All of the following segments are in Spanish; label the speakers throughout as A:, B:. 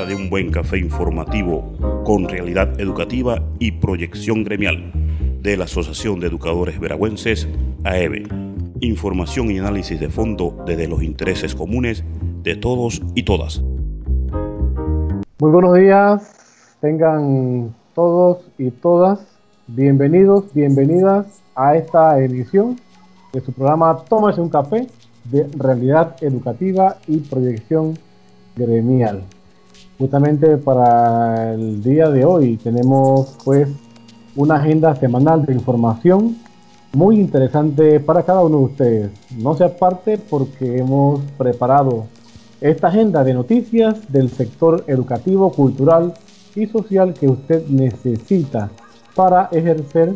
A: de un buen café informativo con realidad educativa y proyección gremial de la Asociación de Educadores Veragüenses, AEVE. Información y análisis de fondo desde los intereses comunes de todos y todas.
B: Muy buenos días, tengan todos y todas bienvenidos, bienvenidas a esta edición de su programa Tómese un café de realidad educativa y proyección gremial. Justamente para el día de hoy tenemos pues una agenda semanal de información muy interesante para cada uno de ustedes. No se aparte porque hemos preparado esta agenda de noticias del sector educativo, cultural y social que usted necesita para ejercer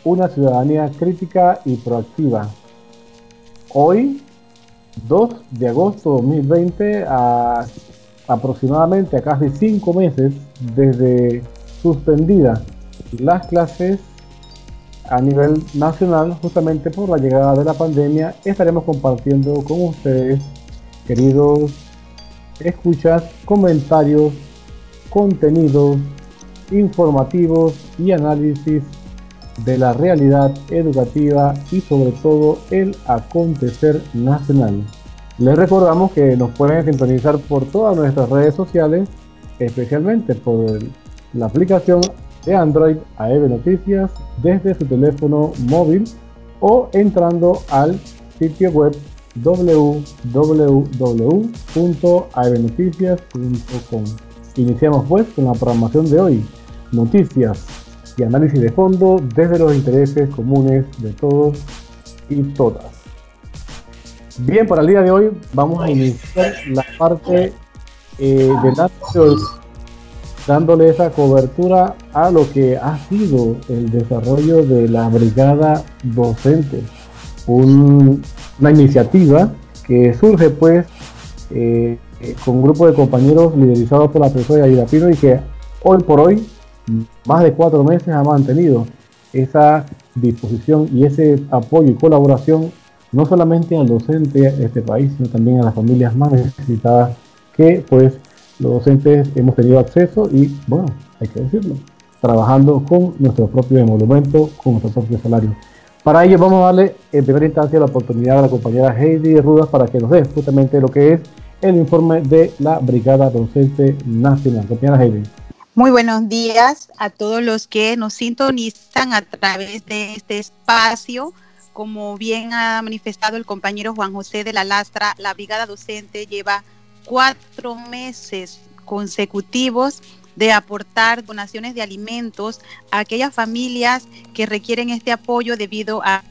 B: una ciudadanía crítica y proactiva. Hoy, 2 de agosto de 2020, aproximadamente a casi 5 meses desde suspendidas las clases a nivel nacional, justamente por la llegada de la pandemia, estaremos compartiendo con ustedes, queridos escuchas, comentarios, contenidos informativos y análisis de la realidad educativa y sobre todo el acontecer nacional. Les recordamos que nos pueden sintonizar por todas nuestras redes sociales, especialmente por la aplicación de Android AEVE Noticias desde su teléfono móvil o entrando al sitio web www.aevenoticias.com. Iniciamos pues con la programación de hoy, noticias y análisis de fondo desde los intereses comunes de todos y todas. Bien, para el día de hoy vamos a iniciar la parte de análisis, dándole esa cobertura a lo que ha sido el desarrollo de la brigada docente, una iniciativa que surge pues con un grupo de compañeros liderizados por la profesora Aida Pino y que hoy por hoy, más de 4 meses, ha mantenido esa disposición y ese apoyo y colaboración no solamente al docente de este país, sino también a las familias más necesitadas que pues los docentes hemos tenido acceso y, bueno, hay que decirlo, trabajando con nuestro propio emolumento, con nuestro propio salario. Para ello vamos a darle en primera instancia la oportunidad a la compañera Heidi Rudas para que nos dé justamente lo que es el informe de la Brigada Docente Nacional. Compañera Heidi.
C: Muy buenos días a todos los que nos sintonizan a través de este espacio. Como bien ha manifestado el compañero Juan José de la Lastra, la Brigada Docente lleva 4 meses consecutivos de aportar donaciones de alimentos a aquellas familias que requieren este apoyo debido a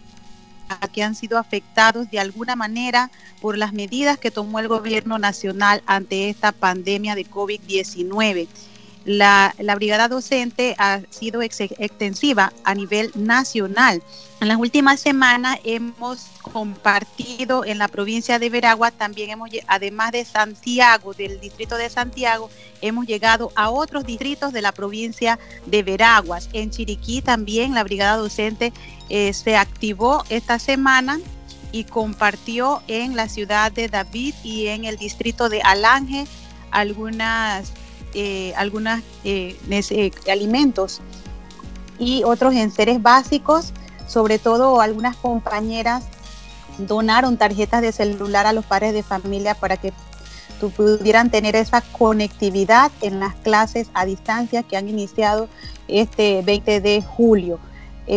C: que han sido afectados de alguna manera por las medidas que tomó el gobierno nacional ante esta pandemia de COVID-19. La brigada docente ha sido extensiva a nivel nacional. En las últimas semanas hemos compartido en la provincia de Veraguas, también además de Santiago, del distrito de Santiago, hemos llegado a otros distritos de la provincia de Veraguas. En Chiriquí también la brigada docente se activó esta semana y compartió en la ciudad de David y en el distrito de Alange algunos alimentos y otros enseres básicos. Sobre todo algunas compañeras donaron tarjetas de celular a los padres de familia para que pudieran tener esa conectividad en las clases a distancia que han iniciado este 20 de julio.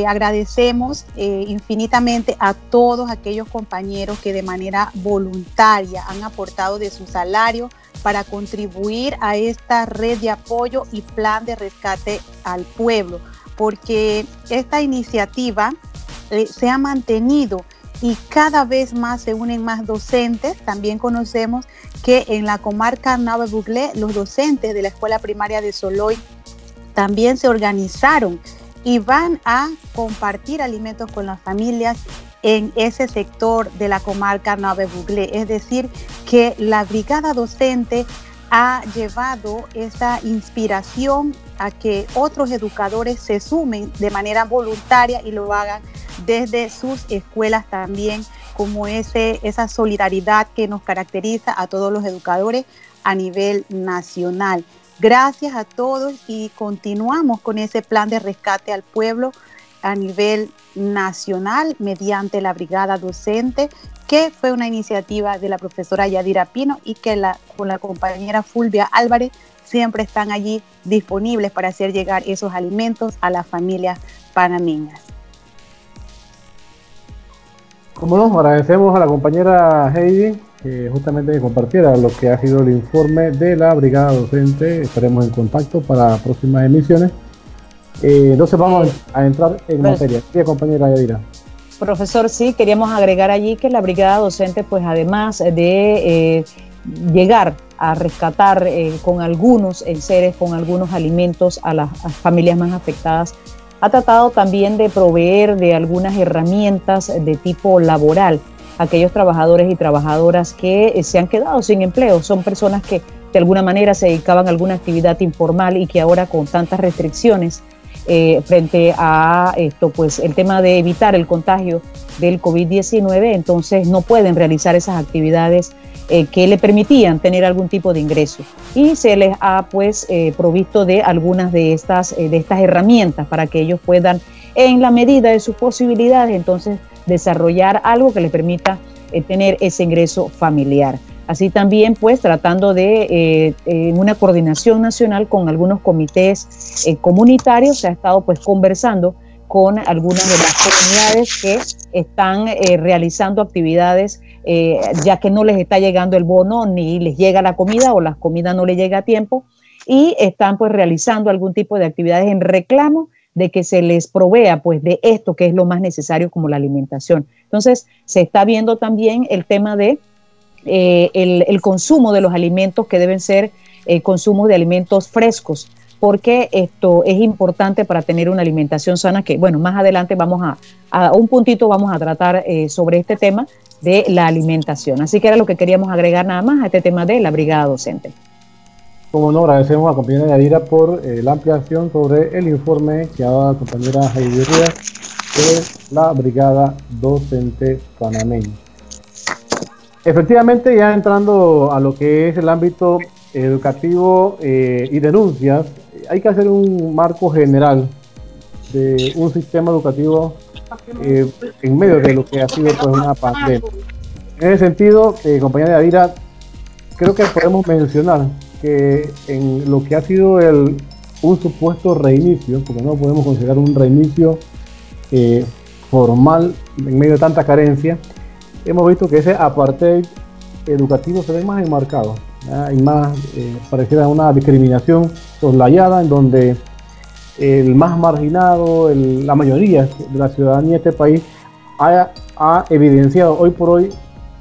C: Agradecemos infinitamente a todos aquellos compañeros que de manera voluntaria han aportado de su salario para contribuir a esta red de apoyo y plan de rescate al pueblo, porque esta iniciativa se ha mantenido y cada vez más se unen más docentes. También conocemos que en la comarca Nave-Buglé los docentes de la escuela primaria de Soloy también se organizaron y van a compartir alimentos con las familias en ese sector de la comarca Nave-Buglé. Es decir, que la brigada docente ha llevado esa inspiración a que otros educadores se sumen de manera voluntaria y lo hagan desde sus escuelas también, como esa solidaridad que nos caracteriza a todos los educadores a nivel nacional. Gracias a todos y continuamos con ese plan de rescate al pueblo a nivel nacional mediante la brigada docente, que fue una iniciativa de la profesora Yadira Pino y que con la compañera Fulvia Álvarez siempre están allí disponibles para hacer llegar esos alimentos a las familias panameñas.
B: Como no, agradecemos a la compañera Heidi que justamente compartiera lo que ha sido el informe de la brigada docente. Estaremos en contacto para próximas emisiones. Entonces vamos a entrar en materia. Sí, compañera Yadira.
D: Profesor, sí, queríamos agregar allí que la brigada docente, pues además de llegar a rescatar con algunos enseres, con algunos alimentos a las familias más afectadas, ha tratado también de proveer de algunas herramientas de tipo laboral a aquellos trabajadores y trabajadoras que se han quedado sin empleo. Son personas que de alguna manera se dedicaban a alguna actividad informal y que ahora con tantas restricciones frente a esto, pues el tema de evitar el contagio del COVID-19, entonces no pueden realizar esas actividades que le permitían tener algún tipo de ingreso, y se les ha pues provisto de algunas de estas herramientas para que ellos puedan, en la medida de sus posibilidades, entonces desarrollar algo que les permita tener ese ingreso familiar. Así también pues tratando de una coordinación nacional con algunos comités comunitarios, se ha estado pues conversando con algunas de las comunidades que están realizando actividades ya que no les está llegando el bono ni les llega la comida o la comida no les llega a tiempo, y están pues realizando algún tipo de actividades en reclamo de que se les provea pues de esto que es lo más necesario como la alimentación. Entonces se está viendo también el tema de el consumo de los alimentos, que deben ser consumo de alimentos frescos, porque esto es importante para tener una alimentación sana, que bueno, más adelante vamos a un puntito vamos a tratar sobre este tema de la alimentación. Así que era lo que queríamos agregar nada más a este tema de la brigada docente.
B: Como no, agradecemos a la compañera Yadira por la ampliación sobre el informe que ha dado la compañera Heidi Rivas de la brigada docente panameña. Efectivamente, ya entrando a lo que es el ámbito educativo y denuncias, hay que hacer un marco general de un sistema educativo en medio de lo que ha sido pues una pandemia. En ese sentido, compañera Yadira, creo que podemos mencionar que en lo que ha sido un supuesto reinicio, porque no podemos considerar un reinicio formal en medio de tanta carencia, hemos visto que ese apartheid educativo se ve más enmarcado, y más pareciera una discriminación soslayada, en donde el más marginado, la mayoría de la ciudadanía de este país ha evidenciado hoy por hoy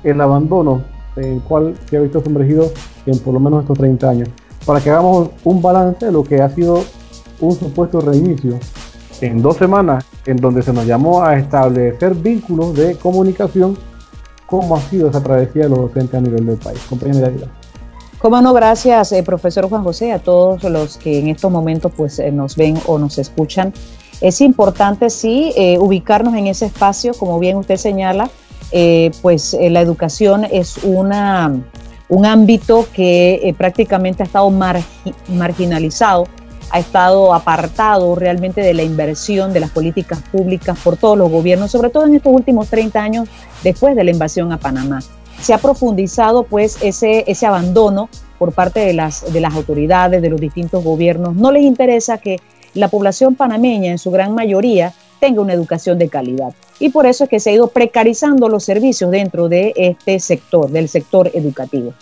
B: el abandono en el cual se ha visto sumergido en por lo menos estos 30 años. Para que hagamos un balance de lo que ha sido un supuesto reinicio en 2 semanas, en donde se nos llamó a establecer vínculos de comunicación, cómo ha sido esa travesía de los docentes a nivel del país. Compañera Yadira.
D: Cómo no, gracias profesor Juan José, a todos los que en estos momentos pues nos ven o nos escuchan. Es importante sí ubicarnos en ese espacio, como bien usted señala, pues la educación es un ámbito que prácticamente ha estado marginalizado, ha estado apartado realmente de la inversión de las políticas públicas por todos los gobiernos, sobre todo en estos últimos 30 años después de la invasión a Panamá. Se ha profundizado pues ese abandono por parte de las autoridades, de los distintos gobiernos. No les interesa que la población panameña en su gran mayoría tenga una educación de calidad. Y por eso es que se ha ido precarizando los servicios dentro de este sector, del sector educativo.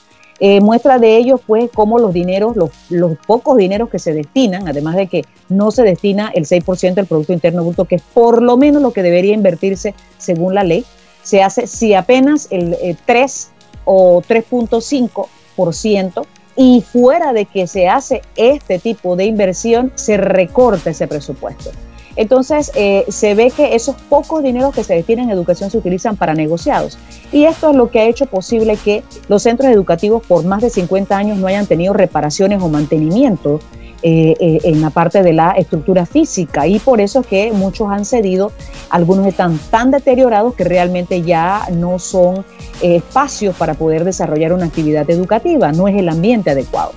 D: Muestra de ello, pues, cómo los dineros, los pocos dineros que se destinan, además de que no se destina el 6% del Producto Interno Bruto, que es por lo menos lo que debería invertirse según la ley, se hace si apenas el 3 o 3.5%, y fuera de que se hace este tipo de inversión, se recorta ese presupuesto. Entonces, se ve que esos pocos dineros que se destinan en educación se utilizan para negociados. Y esto es lo que ha hecho posible que los centros educativos por más de 50 años no hayan tenido reparaciones o mantenimiento en la parte de la estructura física. Y por eso es que muchos han cedido, algunos están tan deteriorados que realmente ya no son espacios para poder desarrollar una actividad educativa, no es el ambiente adecuado.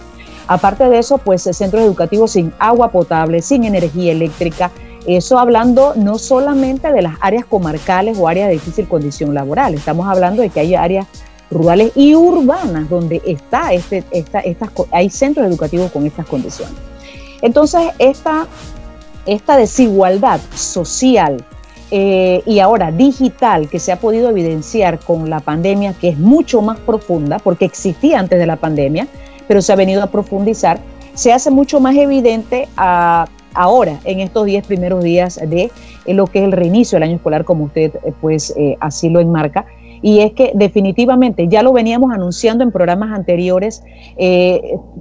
D: Aparte de eso, pues centros educativos sin agua potable, sin energía eléctrica. Eso hablando no solamente de las áreas comarcales o áreas de difícil condición laboral, estamos hablando de que hay áreas rurales y urbanas donde hay centros educativos con estas condiciones. Entonces, esta desigualdad social y ahora digital que se ha podido evidenciar con la pandemia, que es mucho más profunda, porque existía antes de la pandemia, pero se ha venido a profundizar, se hace mucho más evidente ahora, en estos 10 primeros días de lo que es el reinicio del año escolar, como usted así lo enmarca. Y es que definitivamente ya lo veníamos anunciando en programas anteriores,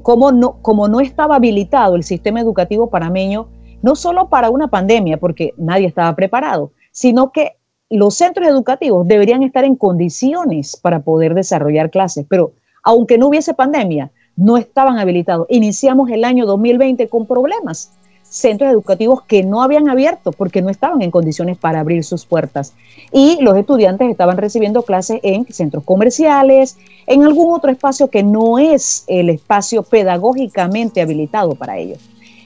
D: como no estaba habilitado el sistema educativo panameño, no solo para una pandemia, porque nadie estaba preparado, sino que los centros educativos deberían estar en condiciones para poder desarrollar clases, pero aunque no hubiese pandemia, no estaban habilitados. Iniciamos el año 2020 con problemas. Centros educativos que no habían abierto porque no estaban en condiciones para abrir sus puertas. Y los estudiantes estaban recibiendo clases en centros comerciales, en algún otro espacio que no es el espacio pedagógicamente habilitado para ellos.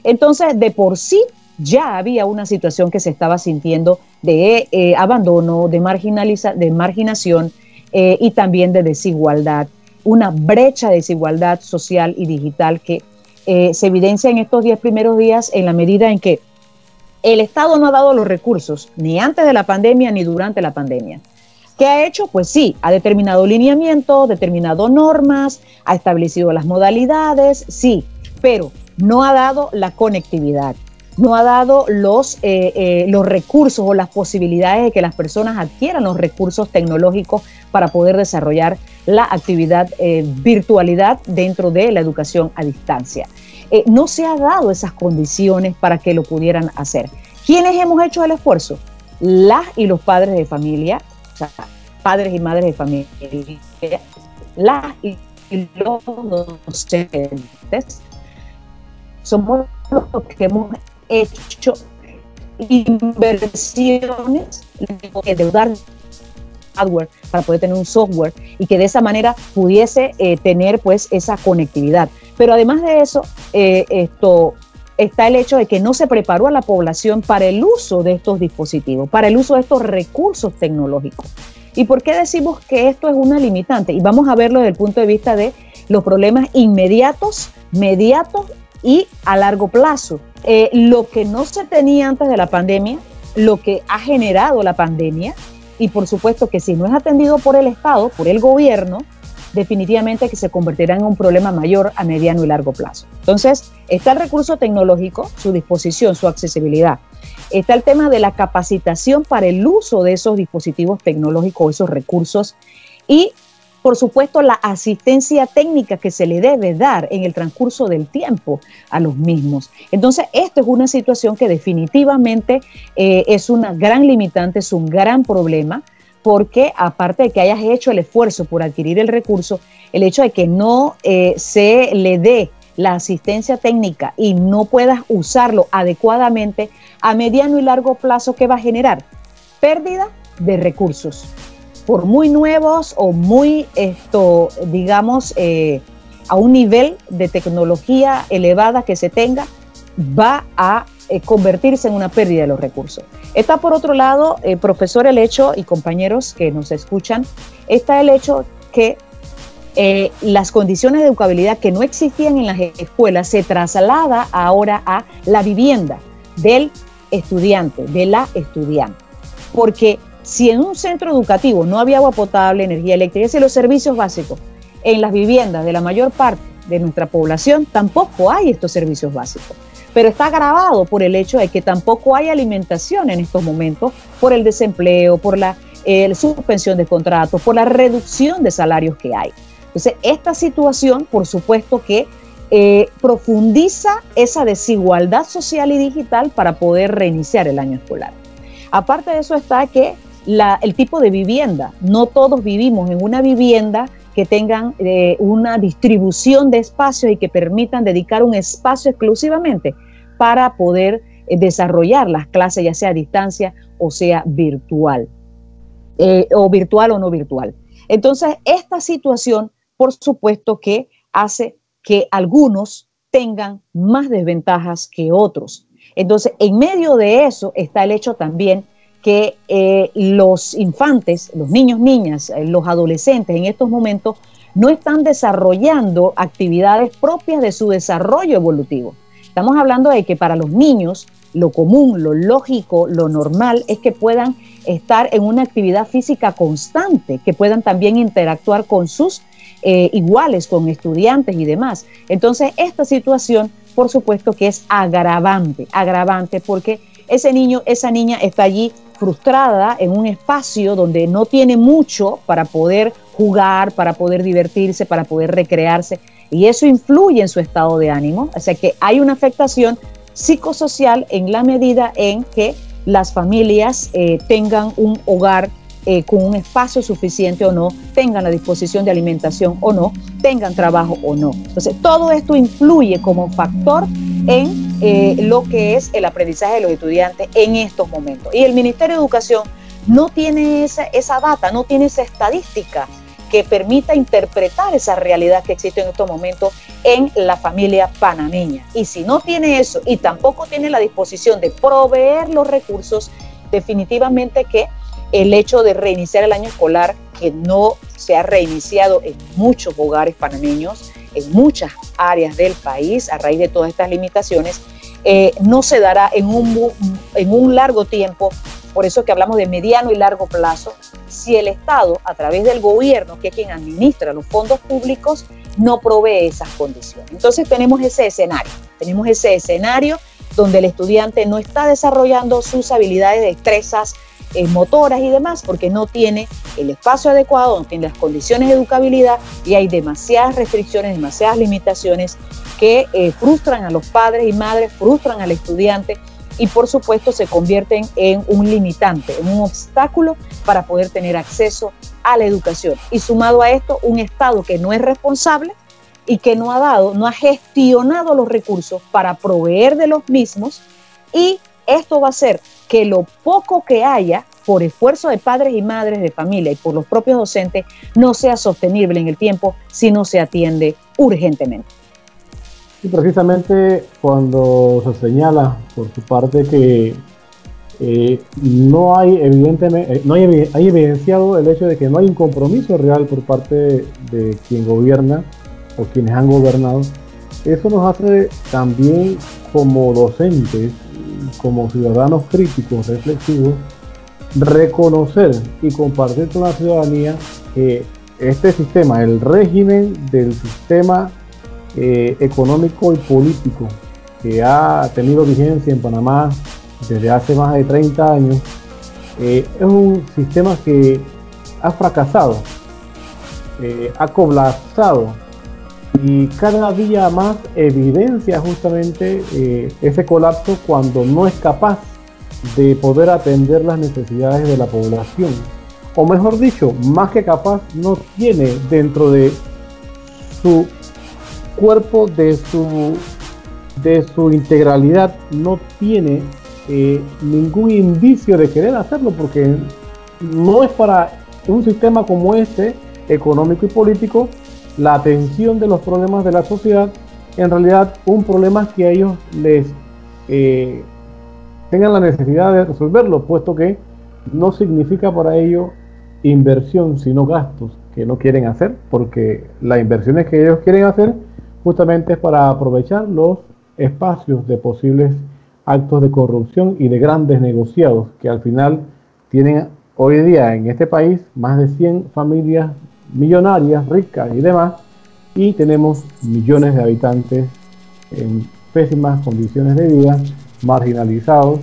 D: Entonces, de por sí, ya había una situación que se estaba sintiendo de abandono, de marginación y también de desigualdad, una brecha de desigualdad social y digital que se evidencia en estos 10 primeros días en la medida en que el Estado no ha dado los recursos ni antes de la pandemia ni durante la pandemia. ¿Qué ha hecho? Pues sí, ha determinado lineamientos, determinado normas, ha establecido las modalidades, sí, pero no ha dado la conectividad, no ha dado los recursos o las posibilidades de que las personas adquieran los recursos tecnológicos para poder desarrollar la actividad virtualidad dentro de la educación a distancia. No se ha dado esas condiciones para que lo pudieran hacer. ¿Quiénes hemos hecho el esfuerzo? Las y los padres de familia, o sea, padres y madres de familia, las y los docentes, somos los que hemos hecho inversiones en deudar hardware para poder tener un software y que de esa manera pudiese tener pues esa conectividad. Pero además de eso, está el hecho de que no se preparó a la población para el uso de estos dispositivos, para el uso de estos recursos tecnológicos. ¿Y por qué decimos que esto es una limitante? Y vamos a verlo desde el punto de vista de los problemas inmediatos, mediatos y a largo plazo. Lo que no se tenía antes de la pandemia, lo que ha generado la pandemia, y por supuesto que si no es atendido por el Estado, por el gobierno, definitivamente que se convertirá en un problema mayor a mediano y largo plazo. Entonces, está el recurso tecnológico, su disposición, su accesibilidad. Está el tema de la capacitación para el uso de esos dispositivos tecnológicos, esos recursos, y por supuesto la asistencia técnica que se le debe dar en el transcurso del tiempo a los mismos. Entonces, esto es una situación que definitivamente es una gran limitante, es un gran problema, porque aparte de que hayas hecho el esfuerzo por adquirir el recurso, el hecho de que no se le dé la asistencia técnica y no puedas usarlo adecuadamente a mediano y largo plazo, ¿qué va a generar? Pérdida de recursos. Por muy nuevos o muy, digamos, a un nivel de tecnología elevada que se tenga, va a convertirse en una pérdida de los recursos. Está por otro lado, profesor, el hecho, y compañeros que nos escuchan, está el hecho que las condiciones de educabilidad que no existían en las escuelas se traslada ahora a la vivienda del estudiante, de la estudiante. Porque si en un centro educativo no había agua potable, energía eléctrica, y los servicios básicos, en las viviendas de la mayor parte de nuestra población tampoco hay estos servicios básicos. Pero está agravado por el hecho de que tampoco hay alimentación en estos momentos por el desempleo, por la suspensión de contratos, por la reducción de salarios que hay. Entonces, esta situación, por supuesto que profundiza esa desigualdad social y digital para poder reiniciar el año escolar. Aparte de eso está que el tipo de vivienda, no todos vivimos en una vivienda que tengan una distribución de espacios y que permitan dedicar un espacio exclusivamente para poder desarrollar las clases, ya sea a distancia o sea virtual, o no virtual. Entonces, esta situación, por supuesto que hace que algunos tengan más desventajas que otros. Entonces, en medio de eso está el hecho también que los infantes, los niños, niñas, los adolescentes en estos momentos no están desarrollando actividades propias de su desarrollo evolutivo. Estamos hablando de que para los niños lo común, lo lógico, lo normal es que puedan estar en una actividad física constante, que puedan también interactuar con sus iguales, con estudiantes y demás. Entonces, esta situación, por supuesto que es agravante porque ese niño, esa niña está allí frustrada en un espacio donde no tiene mucho para poder jugar, para poder divertirse, para poder recrearse, y eso influye en su estado de ánimo. O sea que hay una afectación psicosocial en la medida en que las familias tengan un hogar con un espacio suficiente o no, tengan la disposición de alimentación o no, tengan trabajo o no. Entonces, todo esto influye como factor en lo que es el aprendizaje de los estudiantes en estos momentos. Y el Ministerio de Educación no tiene esa data, no tiene esa estadística que permita interpretar esa realidad que existe en estos momentos en la familia panameña. Y si no tiene eso y tampoco tiene la disposición de proveer los recursos, definitivamente que el hecho de reiniciar el año escolar, que no se ha reiniciado en muchos hogares panameños, en muchas áreas del país, a raíz de todas estas limitaciones, no se dará en un largo tiempo. Por eso que hablamos de mediano y largo plazo, si el Estado, a través del gobierno, que es quien administra los fondos públicos, no provee esas condiciones. Entonces tenemos ese escenario donde el estudiante no está desarrollando sus habilidades, destrezas motoras y demás, porque no tiene el espacio adecuado, no tiene las condiciones de educabilidad, y hay demasiadas restricciones, demasiadas limitaciones que frustran a los padres y madres, frustran al estudiante, y por supuesto se convierten en un limitante, en un obstáculo para poder tener acceso a la educación. Y sumado a esto, un Estado que no es responsable y que no ha gestionado los recursos para proveer de los mismos, y esto va a hacer que lo poco que haya, por esfuerzo de padres y madres de familia y por los propios docentes, no sea sostenible en el tiempo si no se atiende urgentemente.
B: Y precisamente cuando se señala por su parte que hay evidenciado el hecho de que no hay un compromiso real por parte de quien gobierna o quienes han gobernado, eso nos hace también como docentes, como ciudadanos críticos, reflexivos, reconocer y compartir con la ciudadanía que este sistema, el régimen del sistema económico y político que ha tenido vigencia en Panamá desde hace más de 30 años, es un sistema que ha fracasado, ha colapsado, y cada día más evidencia justamente ese colapso cuando no es capaz de poder atender las necesidades de la población, o mejor dicho, más que capaz, no tiene dentro de su cuerpo, de su integralidad, no tiene ningún indicio de querer hacerlo, porque no es para un sistema como este, económico y político, la atención de los problemas de la sociedad, en realidad un problema que a ellos les tengan la necesidad de resolverlo, puesto que no significa para ello inversión, sino gastos que no quieren hacer, porque las inversiones que ellos quieren hacer justamente es para aprovechar los espacios de posibles actos de corrupción y de grandes negociados que al final tienen hoy día en este país más de 100 familias millonarias, ricas y demás, y tenemos millones de habitantes en pésimas condiciones de vida, marginados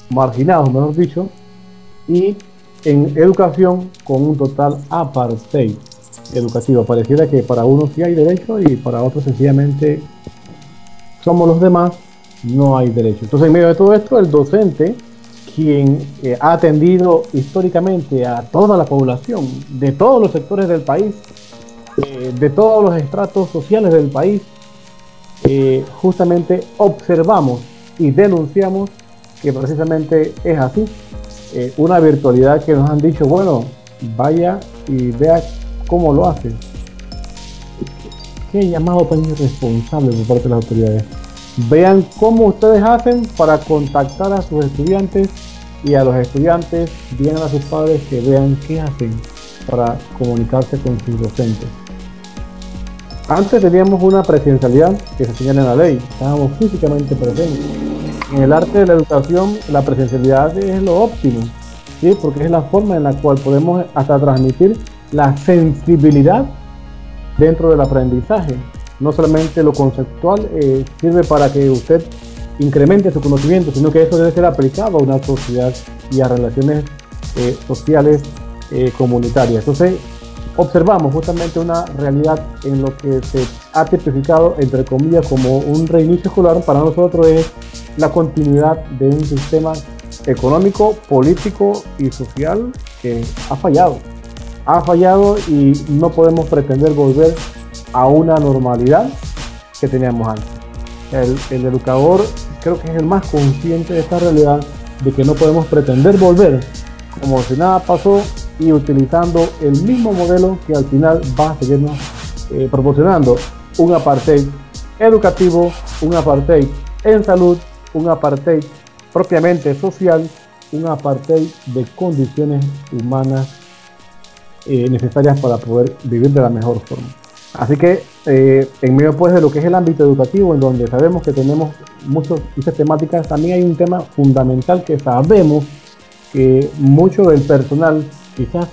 B: mejor dicho, y en educación con un total apartheid educativo. Pareciera que para unos sí hay derecho y para otros sencillamente somos los demás, no hay derecho. Entonces, en medio de todo esto, el docente, quien ha atendido históricamente a toda la población, de todos los sectores del país, de todos los estratos sociales del país, justamente observamos y denunciamos que precisamente es así. Una virtualidad que nos han dicho, bueno, vaya y vea cómo lo hacen. qué llamado tan irresponsable por parte de las autoridades. Vean cómo ustedes hacen para contactar a sus estudiantes y a los estudiantes digan a sus padres que vean qué hacen para comunicarse con sus docentes. Antes teníamos una presencialidad que se señala en la ley, estábamos físicamente presentes. En el arte de la educación la presencialidad es lo óptimo, ¿sí? Porque es la forma en la cual podemos hasta transmitir la sensibilidad dentro del aprendizaje. No solamente lo conceptual sirve para que usted incremente su conocimiento, sino que eso debe ser aplicado a una sociedad y a relaciones sociales comunitarias. Entonces observamos justamente una realidad en lo que se ha tipificado entre comillas como un reinicio escolar. Para nosotros es la continuidad de un sistema económico, político y social que ha fallado y no podemos pretender volver a una normalidad que teníamos antes. El educador creo que es el más consciente de esta realidad, de que no podemos pretender volver como si nada pasó y utilizando el mismo modelo que al final va a seguirnos proporcionando un apartheid educativo, un apartheid en salud, un apartheid propiamente social, un apartheid de condiciones humanas necesarias para poder vivir de la mejor forma. Así que en medio pues de lo que es el ámbito educativo, en donde sabemos que tenemos muchas temáticas, también hay un tema fundamental que sabemos que mucho del personal, quizás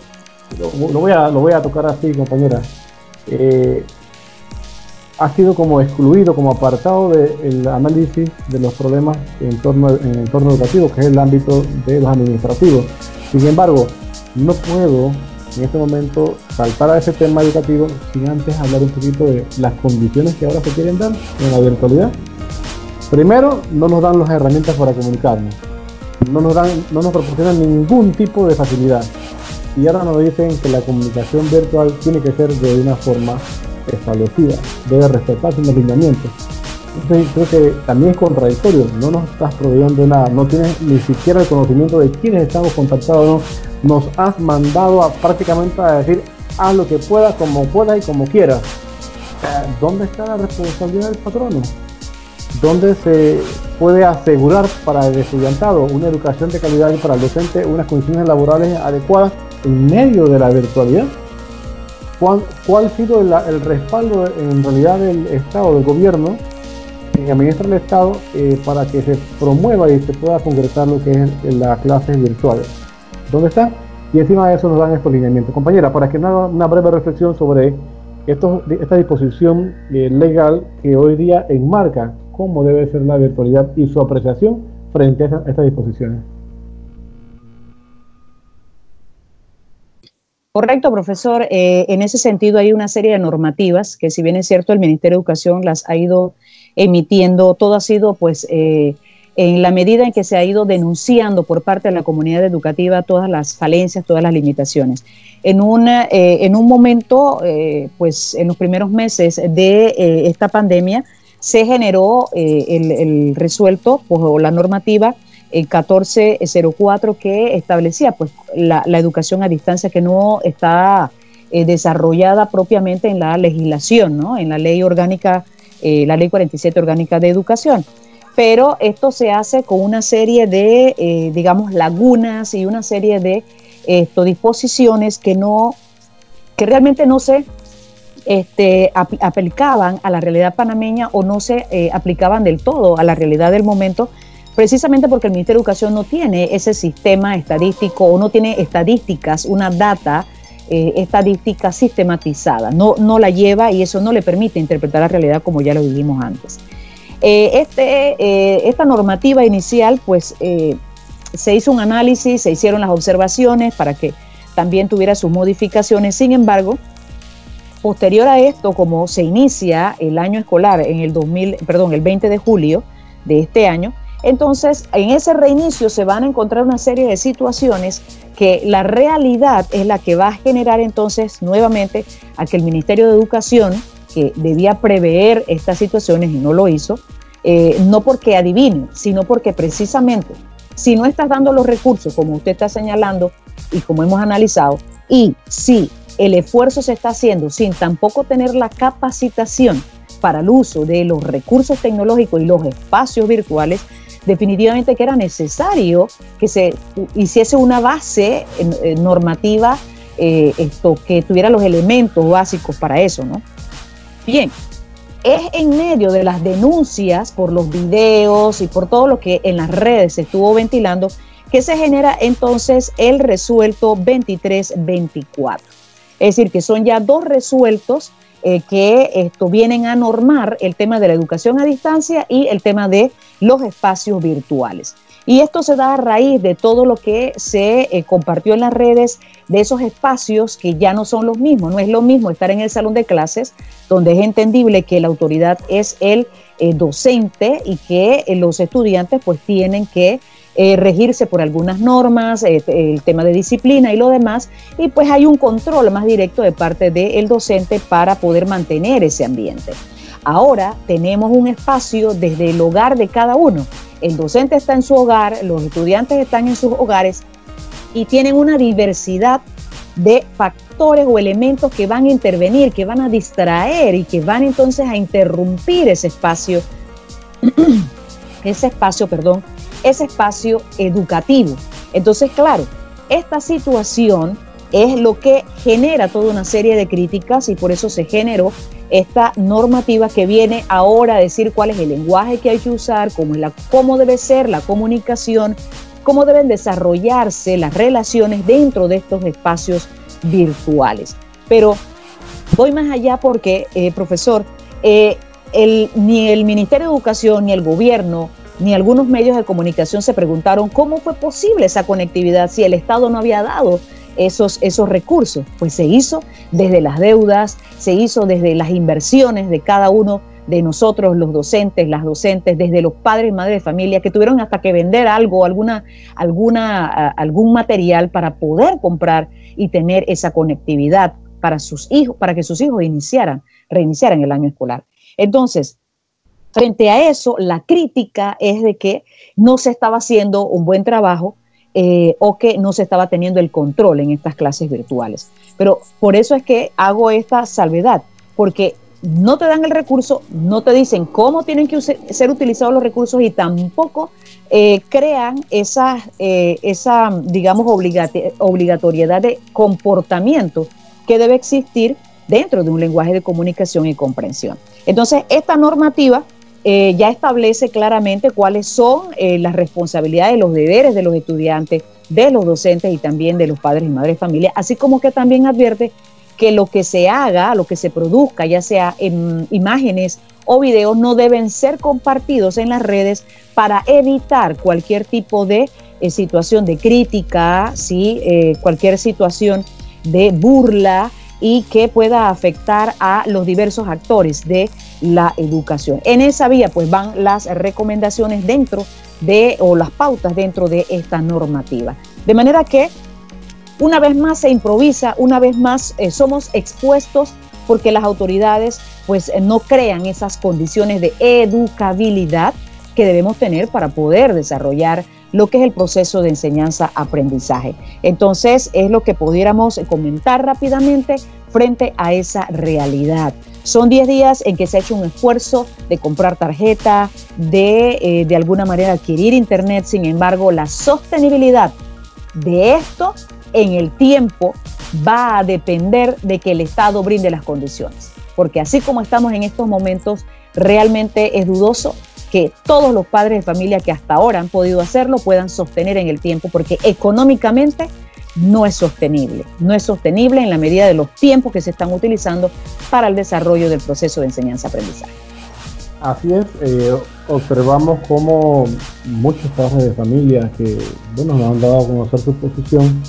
B: lo voy a tocar así, compañera, ha sido como excluido, como apartado del análisis de los problemas en el entorno educativo, que es el ámbito de los administrativos. Sin embargo, no puedo en este momento saltar a ese tema educativo sin antes hablar un poquito de las condiciones que ahora se quieren dar en la virtualidad. Primero, no nos dan las herramientas para comunicarnos, no nos proporcionan ningún tipo de facilidad, y ahora nos dicen que la comunicación virtual tiene que ser de una forma establecida, debe respetarse unos lineamientos. Entonces creo que también es contradictorio, no nos estás proveyendo nada, no tienes ni siquiera el conocimiento de quiénes estamos contactados, no. Nos has mandado prácticamente a decir haz lo que puedas, como puedas y como quieras. ¿Dónde está la responsabilidad del patrono? ¿Dónde se puede asegurar para el estudiantado una educación de calidad y para el docente unas condiciones laborales adecuadas en medio de la virtualidad? ¿Cuál ha sido el respaldo en realidad del Estado, del gobierno, que administra el Estado para que se promueva y se pueda concretar lo que es las clases virtuales? ¿Dónde está? Y encima de eso nos dan estos lineamientos. Compañera, para que haga una breve reflexión sobre esta disposición legal que hoy día enmarca cómo debe ser la virtualidad y su apreciación frente a estas disposiciones.
D: Correcto, profesor. En ese sentido hay una serie de normativas que, si bien es cierto, el Ministerio de Educación las ha ido emitiendo, todo ha sido pues en la medida en que se ha ido denunciando por parte de la comunidad educativa todas las falencias, todas las limitaciones. En un momento, pues en los primeros meses de esta pandemia, se generó el resuelto, pues, o la normativa 1404 que establecía pues la educación a distancia, que no está desarrollada propiamente en la legislación, ¿no? En la ley orgánica, la ley 47 orgánica de educación. Pero esto se hace con una serie de, digamos, lagunas y una serie de disposiciones que realmente no se aplicaban a la realidad panameña, o no se aplicaban del todo a la realidad del momento, precisamente porque el Ministerio de Educación no tiene ese sistema estadístico, o no tiene estadísticas, una data estadística sistematizada, no la lleva, y eso no le permite interpretar la realidad como ya lo dijimos antes. Esta normativa inicial, pues se hizo un análisis, se hicieron las observaciones para que también tuviera sus modificaciones. Sin embargo, posterior a esto, como se inicia el año escolar en el 20 de julio de este año, entonces en ese reinicio se van a encontrar una serie de situaciones que la realidad es la que va a generar entonces nuevamente a que el Ministerio de Educación, que debía prever estas situaciones y no lo hizo, no porque adivine, sino porque precisamente si no estás dando los recursos como usted está señalando y como hemos analizado, y si el esfuerzo se está haciendo sin tampoco tener la capacitación para el uso de los recursos tecnológicos y los espacios virtuales, definitivamente que era necesario que se hiciese una base normativa que tuviera los elementos básicos para eso, ¿no? Bien, es en medio de las denuncias por los videos y por todo lo que en las redes se estuvo ventilando que se genera entonces el resuelto 2324. Es decir, que son ya dos resueltos que vienen a normar el tema de la educación a distancia y el tema de los espacios virtuales. Y esto se da a raíz de todo lo que se compartió en las redes de esos espacios que ya no son los mismos. No es lo mismo estar en el salón de clases, donde es entendible que la autoridad es el docente y que los estudiantes pues tienen que regirse por algunas normas, el tema de disciplina y lo demás, y pues hay un control más directo de parte del docente para poder mantener ese ambiente. Ahora tenemos un espacio desde el hogar de cada uno. El docente está en su hogar, los estudiantes están en sus hogares y tienen una diversidad de factores o elementos que van a intervenir, que van a distraer y que van entonces a interrumpir ese espacio educativo. Entonces, claro, esta situación es lo que genera toda una serie de críticas y por eso se generó esta normativa que viene ahora a decir cuál es el lenguaje que hay que usar, cómo debe ser la comunicación, cómo deben desarrollarse las relaciones dentro de estos espacios virtuales. Pero voy más allá porque, profesor, ni el Ministerio de Educación, ni el gobierno, ni algunos medios de comunicación se preguntaron cómo fue posible esa conectividad si el Estado no había dado esos recursos. Pues se hizo desde las deudas, se hizo desde las inversiones de cada uno de nosotros, los docentes, las docentes, desde los padres y madres de familia que tuvieron hasta que vender algo, algún material para poder comprar y tener esa conectividad para sus hijos, para que sus hijos reiniciaran el año escolar. Entonces, frente a eso, la crítica es de que no se estaba haciendo un buen trabajo o que no se estaba teniendo el control en estas clases virtuales. Pero por eso es que hago esta salvedad, porque no te dan el recurso, no te dicen cómo tienen que ser utilizados los recursos y tampoco crean esa digamos, obligatoriedad de comportamiento que debe existir dentro de un lenguaje de comunicación y comprensión. Entonces, esta normativa ya establece claramente cuáles son las responsabilidades, los deberes de los estudiantes, de los docentes y también de los padres y madres de familia, así como que también advierte que lo que se haga, lo que se produzca, ya sea en imágenes o videos, no deben ser compartidos en las redes para evitar cualquier tipo de situación de crítica, ¿sí? Cualquier situación de burla y que pueda afectar a los diversos actores de la educación. En esa vía pues van las recomendaciones o las pautas dentro de esta normativa. De manera que una vez más se improvisa, una vez más somos expuestos porque las autoridades pues no crean esas condiciones de educabilidad que debemos tener para poder desarrollar lo que es el proceso de enseñanza-aprendizaje. Entonces, es lo que pudiéramos comentar rápidamente frente a esa realidad. Son 10 días en que se ha hecho un esfuerzo de comprar tarjeta, de alguna manera adquirir internet. Sin embargo, la sostenibilidad de esto en el tiempo va a depender de que el Estado brinde las condiciones. Porque así como estamos en estos momentos, realmente es dudoso que todos los padres de familia que hasta ahora han podido hacerlo puedan sostener en el tiempo, porque económicamente no es sostenible. No es sostenible en la medida de los tiempos que se están utilizando para el desarrollo del proceso de enseñanza-aprendizaje.
B: Así es, observamos cómo muchos padres de familia que nos han dado a conocer su posición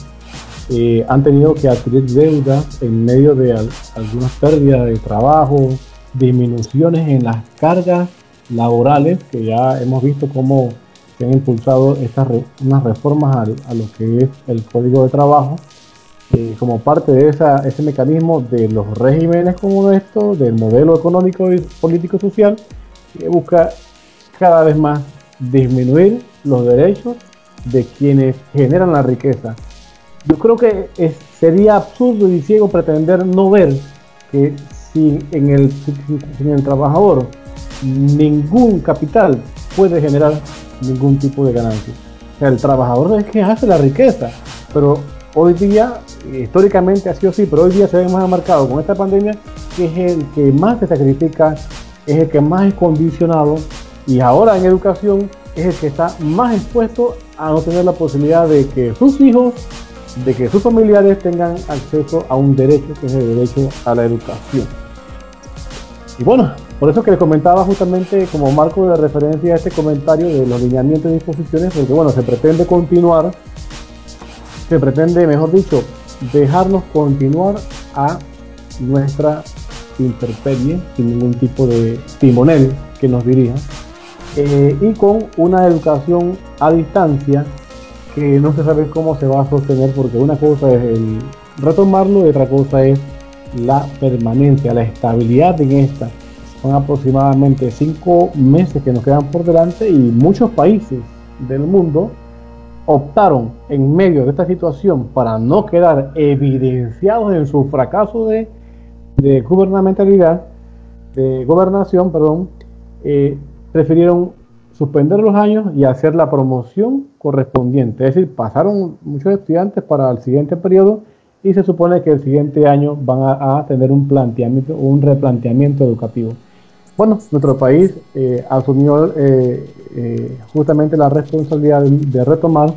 B: han tenido que adquirir deudas en medio de algunas pérdidas de trabajo, disminuciones en las cargas laborales, que ya hemos visto cómo se han impulsado unas reformas a lo que es el Código de Trabajo, como parte de ese mecanismo de los regímenes como estos, del modelo económico y político social, que busca cada vez más disminuir los derechos de quienes generan la riqueza. Yo creo que sería absurdo y ciego pretender no ver que sin el trabajador ningún capital puede generar ningún tipo de ganancia. O sea, el trabajador es quien hace la riqueza, pero hoy día, históricamente ha sido así, pero hoy día se ve más marcado con esta pandemia, que es el que más se sacrifica, es el que más es condicionado, y ahora en educación es el que está más expuesto a no tener la posibilidad de que sus hijos, de que sus familiares tengan acceso a un derecho, que es el derecho a la educación. Y bueno, por eso que les comentaba justamente como marco de referencia a este comentario de los lineamientos y disposiciones, porque bueno, se pretende continuar, se pretende, mejor dicho, dejarnos continuar a nuestra intemperie, sin ningún tipo de timonel que nos dirija, y con una educación a distancia que no se sabe cómo se va a sostener, porque una cosa es el retomarlo y otra cosa es la permanencia, la estabilidad en esta. Son aproximadamente 5 meses que nos quedan por delante, y muchos países del mundo optaron en medio de esta situación, para no quedar evidenciados en su fracaso de gubernamentalidad, de gobernación, perdón, prefirieron suspender los años y hacer la promoción correspondiente. Es decir, pasaron muchos estudiantes para el siguiente periodo, y se supone que el siguiente año van a tener un planteamiento, un replanteamiento educativo. Bueno, nuestro país asumió justamente la responsabilidad de retomar,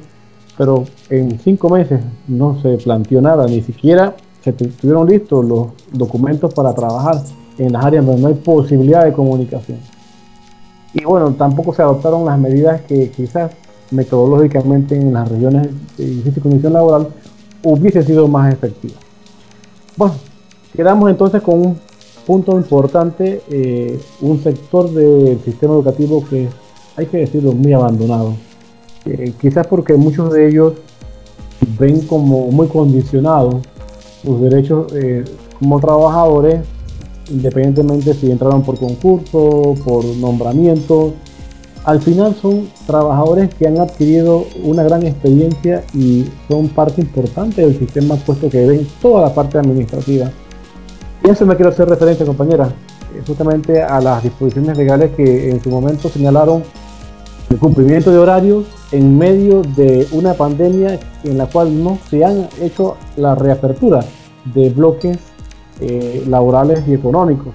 B: pero en 5 meses no se planteó nada, ni siquiera se tuvieron listos los documentos para trabajar en las áreas donde no hay posibilidad de comunicación. Y bueno, tampoco se adoptaron las medidas que quizás metodológicamente en las regiones de difícil condición laboral hubiese sido más efectivas. Bueno, quedamos entonces con un punto importante, un sector del sistema educativo que hay que decirlo muy abandonado, quizás porque muchos de ellos ven como muy condicionados sus derechos como trabajadores, independientemente si entraron por concurso, por nombramiento. Al final son trabajadores que han adquirido una gran experiencia y son parte importante del sistema, puesto que ven toda la parte administrativa. Y eso me quiero hacer referencia, compañera, justamente a las disposiciones legales que en su momento señalaron el cumplimiento de horarios en medio de una pandemia en la cual no se han hecho la reapertura de bloques laborales y económicos.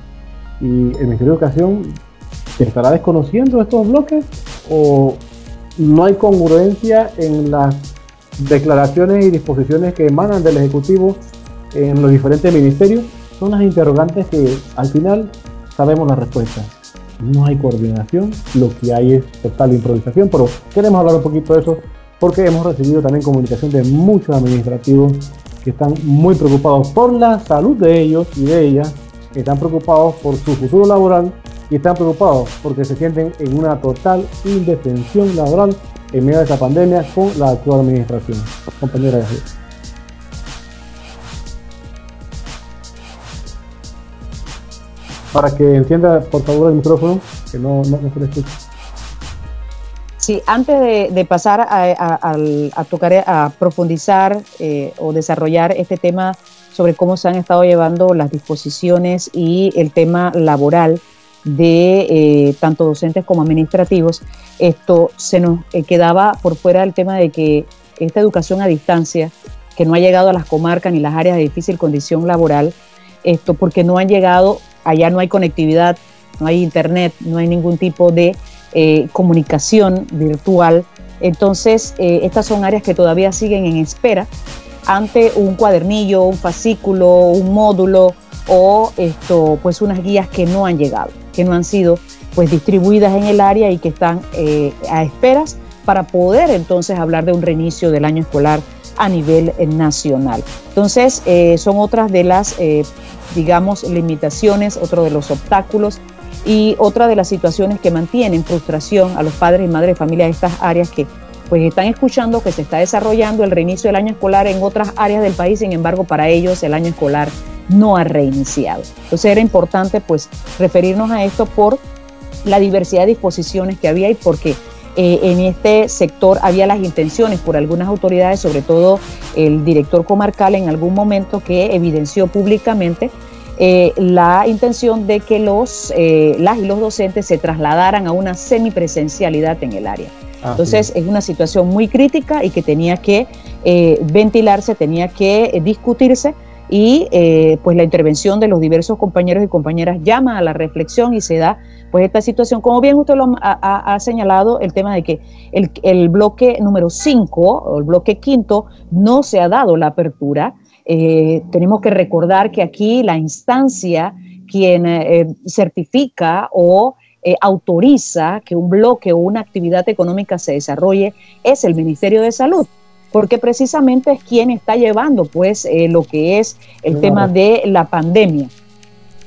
B: Y el Ministerio de Educación estará desconociendo estos bloques, o no hay congruencia en las declaraciones y disposiciones que emanan del Ejecutivo en los diferentes ministerios. Son las interrogantes que al final sabemos la respuesta. No hay coordinación, lo que hay es total improvisación, pero queremos hablar un poquito de eso porque hemos recibido también comunicación de muchos administrativos que están muy preocupados por la salud de ellos y de ellas, que están preocupados por su futuro laboral y están preocupados porque se sienten en una total indefensión laboral en medio de esta pandemia con la actual administración. Compañera de Jesús. Para que encienda por favor el micrófono, que no se le escucha.
D: Sí, antes de pasar a tocar, a profundizar o desarrollar este tema sobre cómo se han estado llevando las disposiciones y el tema laboral de tanto docentes como administrativos, esto se nos quedaba por fuera el tema de que esta educación a distancia, que no ha llegado a las comarcas ni las áreas de difícil condición laboral, esto porque no han llegado, allá no hay conectividad, no hay internet, no hay ningún tipo de comunicación virtual. Entonces estas son áreas que todavía siguen en espera ante un cuadernillo, un fascículo, un módulo o pues unas guías que no han llegado, que no han sido pues distribuidas en el área y que están a esperas para poder entonces hablar de un reinicio del año escolar a nivel nacional. Entonces son otras de las digamos limitaciones, otro de los obstáculos y otra de las situaciones que mantienen frustración a los padres y madres de familia de estas áreas que pues están escuchando que se está desarrollando el reinicio del año escolar en otras áreas del país, sin embargo para ellos el año escolar no ha reiniciado. Entonces era importante pues referirnos a esto por la diversidad de disposiciones que había y porque en este sector había las intenciones por algunas autoridades, sobre todo el director comarcal en algún momento, que evidenció públicamente la intención de que las y los docentes se trasladaran a una semipresencialidad en el área. Entonces es una situación muy crítica y que tenía que ventilarse, tenía que discutirse, y pues la intervención de los diversos compañeros y compañeras llama a la reflexión y se da pues esta situación. Como bien usted lo ha señalado, el tema de que el bloque número 5 o el bloque quinto no se ha dado la apertura. Tenemos que recordar que aquí la instancia quien certifica o autoriza que un bloque o una actividad económica se desarrolle es el Ministerio de Salud, porque precisamente es quien está llevando pues lo que es el tema de la pandemia.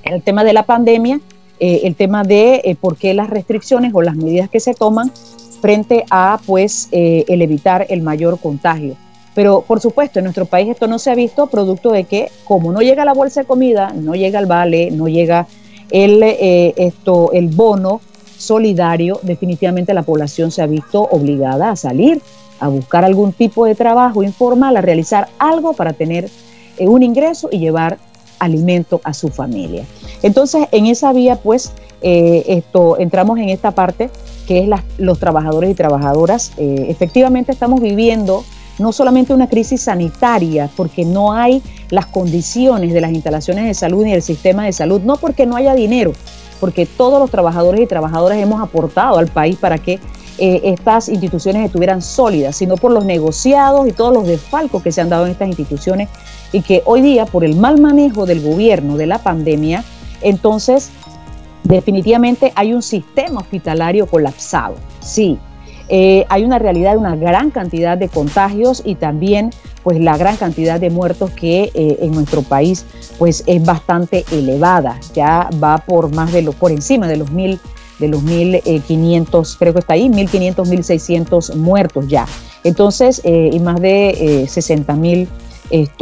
D: El tema de la pandemia, el tema de por qué las restricciones o las medidas que se toman frente a pues el evitar el mayor contagio. Pero por supuesto en nuestro país esto no se ha visto, producto de que como no llega la bolsa de comida, no llega el vale, no llega el bono solidario, definitivamente la población se ha visto obligada a salir a buscar algún tipo de trabajo informal, a realizar algo para tener un ingreso y llevar alimento a su familia. Entonces, en esa vía, pues, entramos en esta parte que es los trabajadores y trabajadoras. Efectivamente, estamos viviendo no solamente una crisis sanitaria, porque no hay las condiciones de las instalaciones de salud ni del sistema de salud, no porque no haya dinero, porque todos los trabajadores y trabajadoras hemos aportado al país para que estas instituciones estuvieran sólidas, sino por los negociados y todos los desfalcos que se han dado en estas instituciones, y que hoy día, por el mal manejo del gobierno de la pandemia, entonces definitivamente hay un sistema hospitalario colapsado. Sí, hay una realidad de una gran cantidad de contagios y también pues la gran cantidad de muertos que en nuestro país pues es bastante elevada, ya va por encima de los 1.500, creo que está ahí, 1.500, 1.600 muertos ya. Entonces, y más de 60.000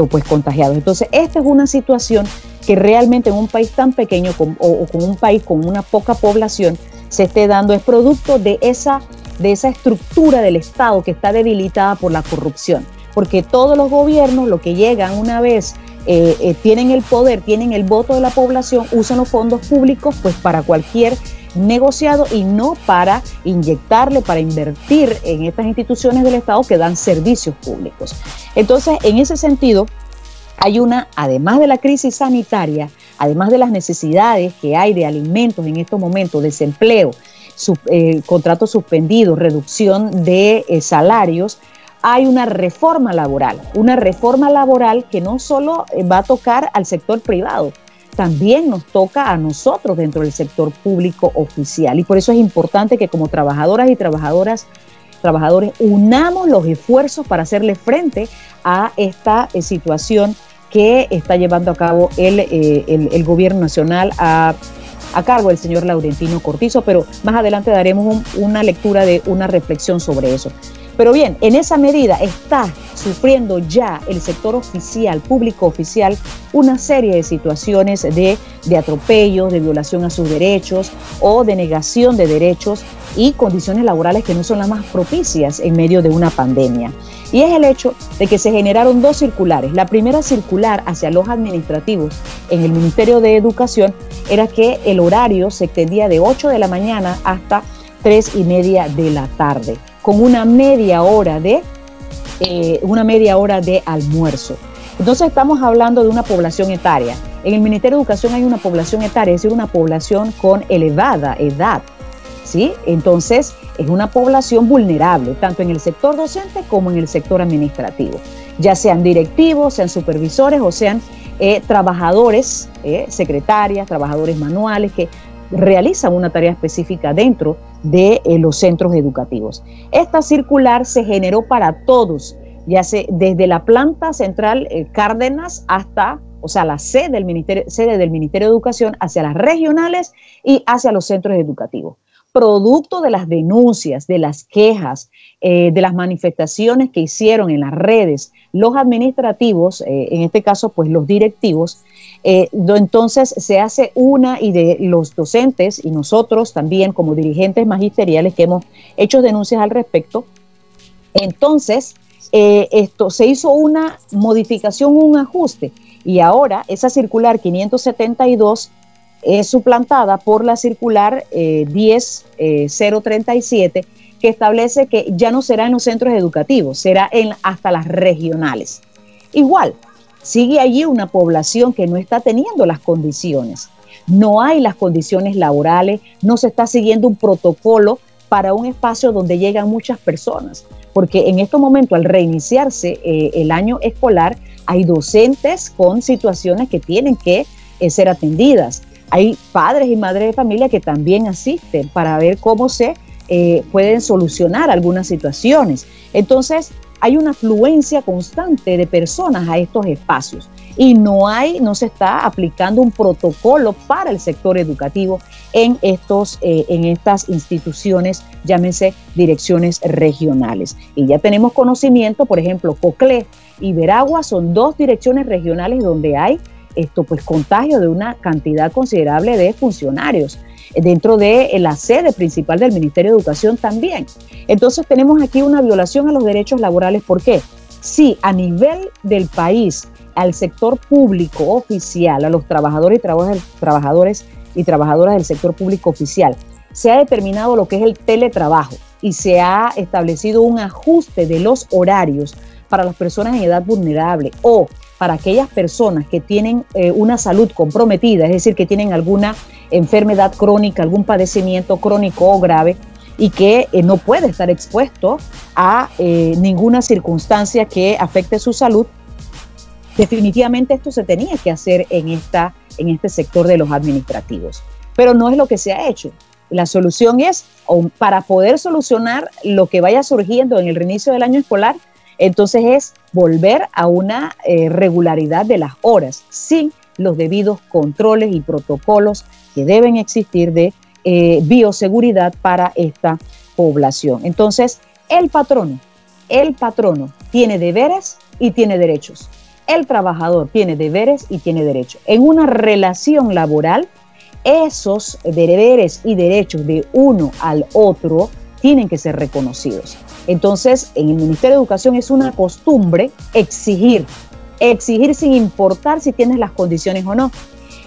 D: pues contagiados. Entonces, esta es una situación que realmente en un país tan pequeño o con un país con una poca población se esté dando, es producto de esa estructura del Estado que está debilitada por la corrupción. Porque todos los gobiernos, lo que llegan una vez tienen el poder, tienen el voto de la población, usan los fondos públicos pues para cualquier negociado y no para inyectarle, para invertir en estas instituciones del Estado que dan servicios públicos. Entonces, en ese sentido, hay además de la crisis sanitaria, además de las necesidades que hay de alimentos en estos momentos, desempleo, contratos suspendidos, reducción de salarios, hay una reforma laboral que no solo va a tocar al sector privado, también nos toca a nosotros dentro del sector público oficial, y por eso es importante que como trabajadoras y trabajadores unamos los esfuerzos para hacerle frente a esta situación que está llevando a cabo el gobierno nacional a cargo del señor Laurentino Cortizo, pero más adelante daremos una lectura de una reflexión sobre eso. Pero bien, en esa medida está sufriendo ya el sector oficial, público oficial, una serie de situaciones de atropellos, de violación a sus derechos o de negación de derechos y condiciones laborales que no son las más propicias en medio de una pandemia. Y es el hecho de que se generaron 2 circulares. La primera circular hacia los administrativos en el Ministerio de Educación era que el horario se extendía de 8 de la mañana hasta 3:30 de la tarde, con una media hora de almuerzo. Entonces estamos hablando de una población etaria. En el Ministerio de Educación hay una población etaria, es decir, una población con elevada edad, ¿sí? Entonces es una población vulnerable, tanto en el sector docente como en el sector administrativo, ya sean directivos, sean supervisores o sean trabajadores, secretarias, trabajadores manuales que realizan una tarea específica dentro de los centros educativos. Esta circular se generó para todos, ya sea desde la planta central Cárdenas hasta, o sea, la sede del Ministerio de Educación, hacia las regionales y hacia los centros educativos. Producto de las denuncias, de las quejas, de las manifestaciones que hicieron en las redes los administrativos, en este caso pues los directivos, Entonces se hace y de los docentes y nosotros también como dirigentes magisteriales que hemos hecho denuncias al respecto, entonces se hizo una modificación, un ajuste, y ahora esa circular 572 es suplantada por la circular 10.037, que establece que ya no será en los centros educativos, será hasta las regionales. Igual, sigue allí una población que no está teniendo las condiciones. No hay las condiciones laborales, no se está siguiendo un protocolo para un espacio donde llegan muchas personas. Porque en estos momentos, al reiniciarse el año escolar, hay docentes con situaciones que tienen que ser atendidas. Hay padres y madres de familia que también asisten para ver cómo se pueden solucionar algunas situaciones. Entonces, hay una afluencia constante de personas a estos espacios y no se está aplicando un protocolo para el sector educativo en estas instituciones, llámense direcciones regionales. Y ya tenemos conocimiento, por ejemplo, Coclé y Veragua son dos direcciones regionales donde hay contagio de una cantidad considerable de funcionarios dentro de la sede principal del Ministerio de Educación también. Entonces tenemos aquí una violación a los derechos laborales. ¿Por qué? Sí, a nivel del país, al sector público oficial, a los trabajadores y trabajadoras del sector público oficial, se ha determinado lo que es el teletrabajo y se ha establecido un ajuste de los horarios para las personas en edad vulnerable o para aquellas personas que tienen una salud comprometida, es decir, que tienen alguna enfermedad crónica, algún padecimiento crónico o grave y que no puede estar expuesto a ninguna circunstancia que afecte su salud. Definitivamente esto se tenía que hacer en este sector de los administrativos, pero no es lo que se ha hecho. La solución es, para poder solucionar lo que vaya surgiendo en el reinicio del año escolar, entonces es volver a una regularidad de las horas, sin los debidos controles y protocolos que deben existir de bioseguridad para esta población. Entonces, el patrono tiene deberes y tiene derechos. El trabajador tiene deberes y tiene derechos. En una relación laboral, esos deberes y derechos de uno al otro tienen que ser reconocidos. Entonces, en el Ministerio de Educación es una costumbre exigir sin importar si tienes las condiciones o no,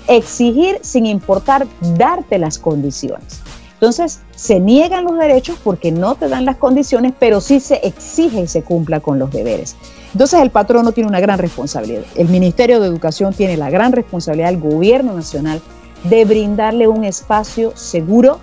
D: exigir sin importar darte las condiciones. Entonces, se niegan los derechos porque no te dan las condiciones, pero sí se exige y se cumpla con los deberes. Entonces, el patrono tiene una gran responsabilidad. El Ministerio de Educación tiene la gran responsabilidad, el gobierno nacional, de brindarle un espacio seguro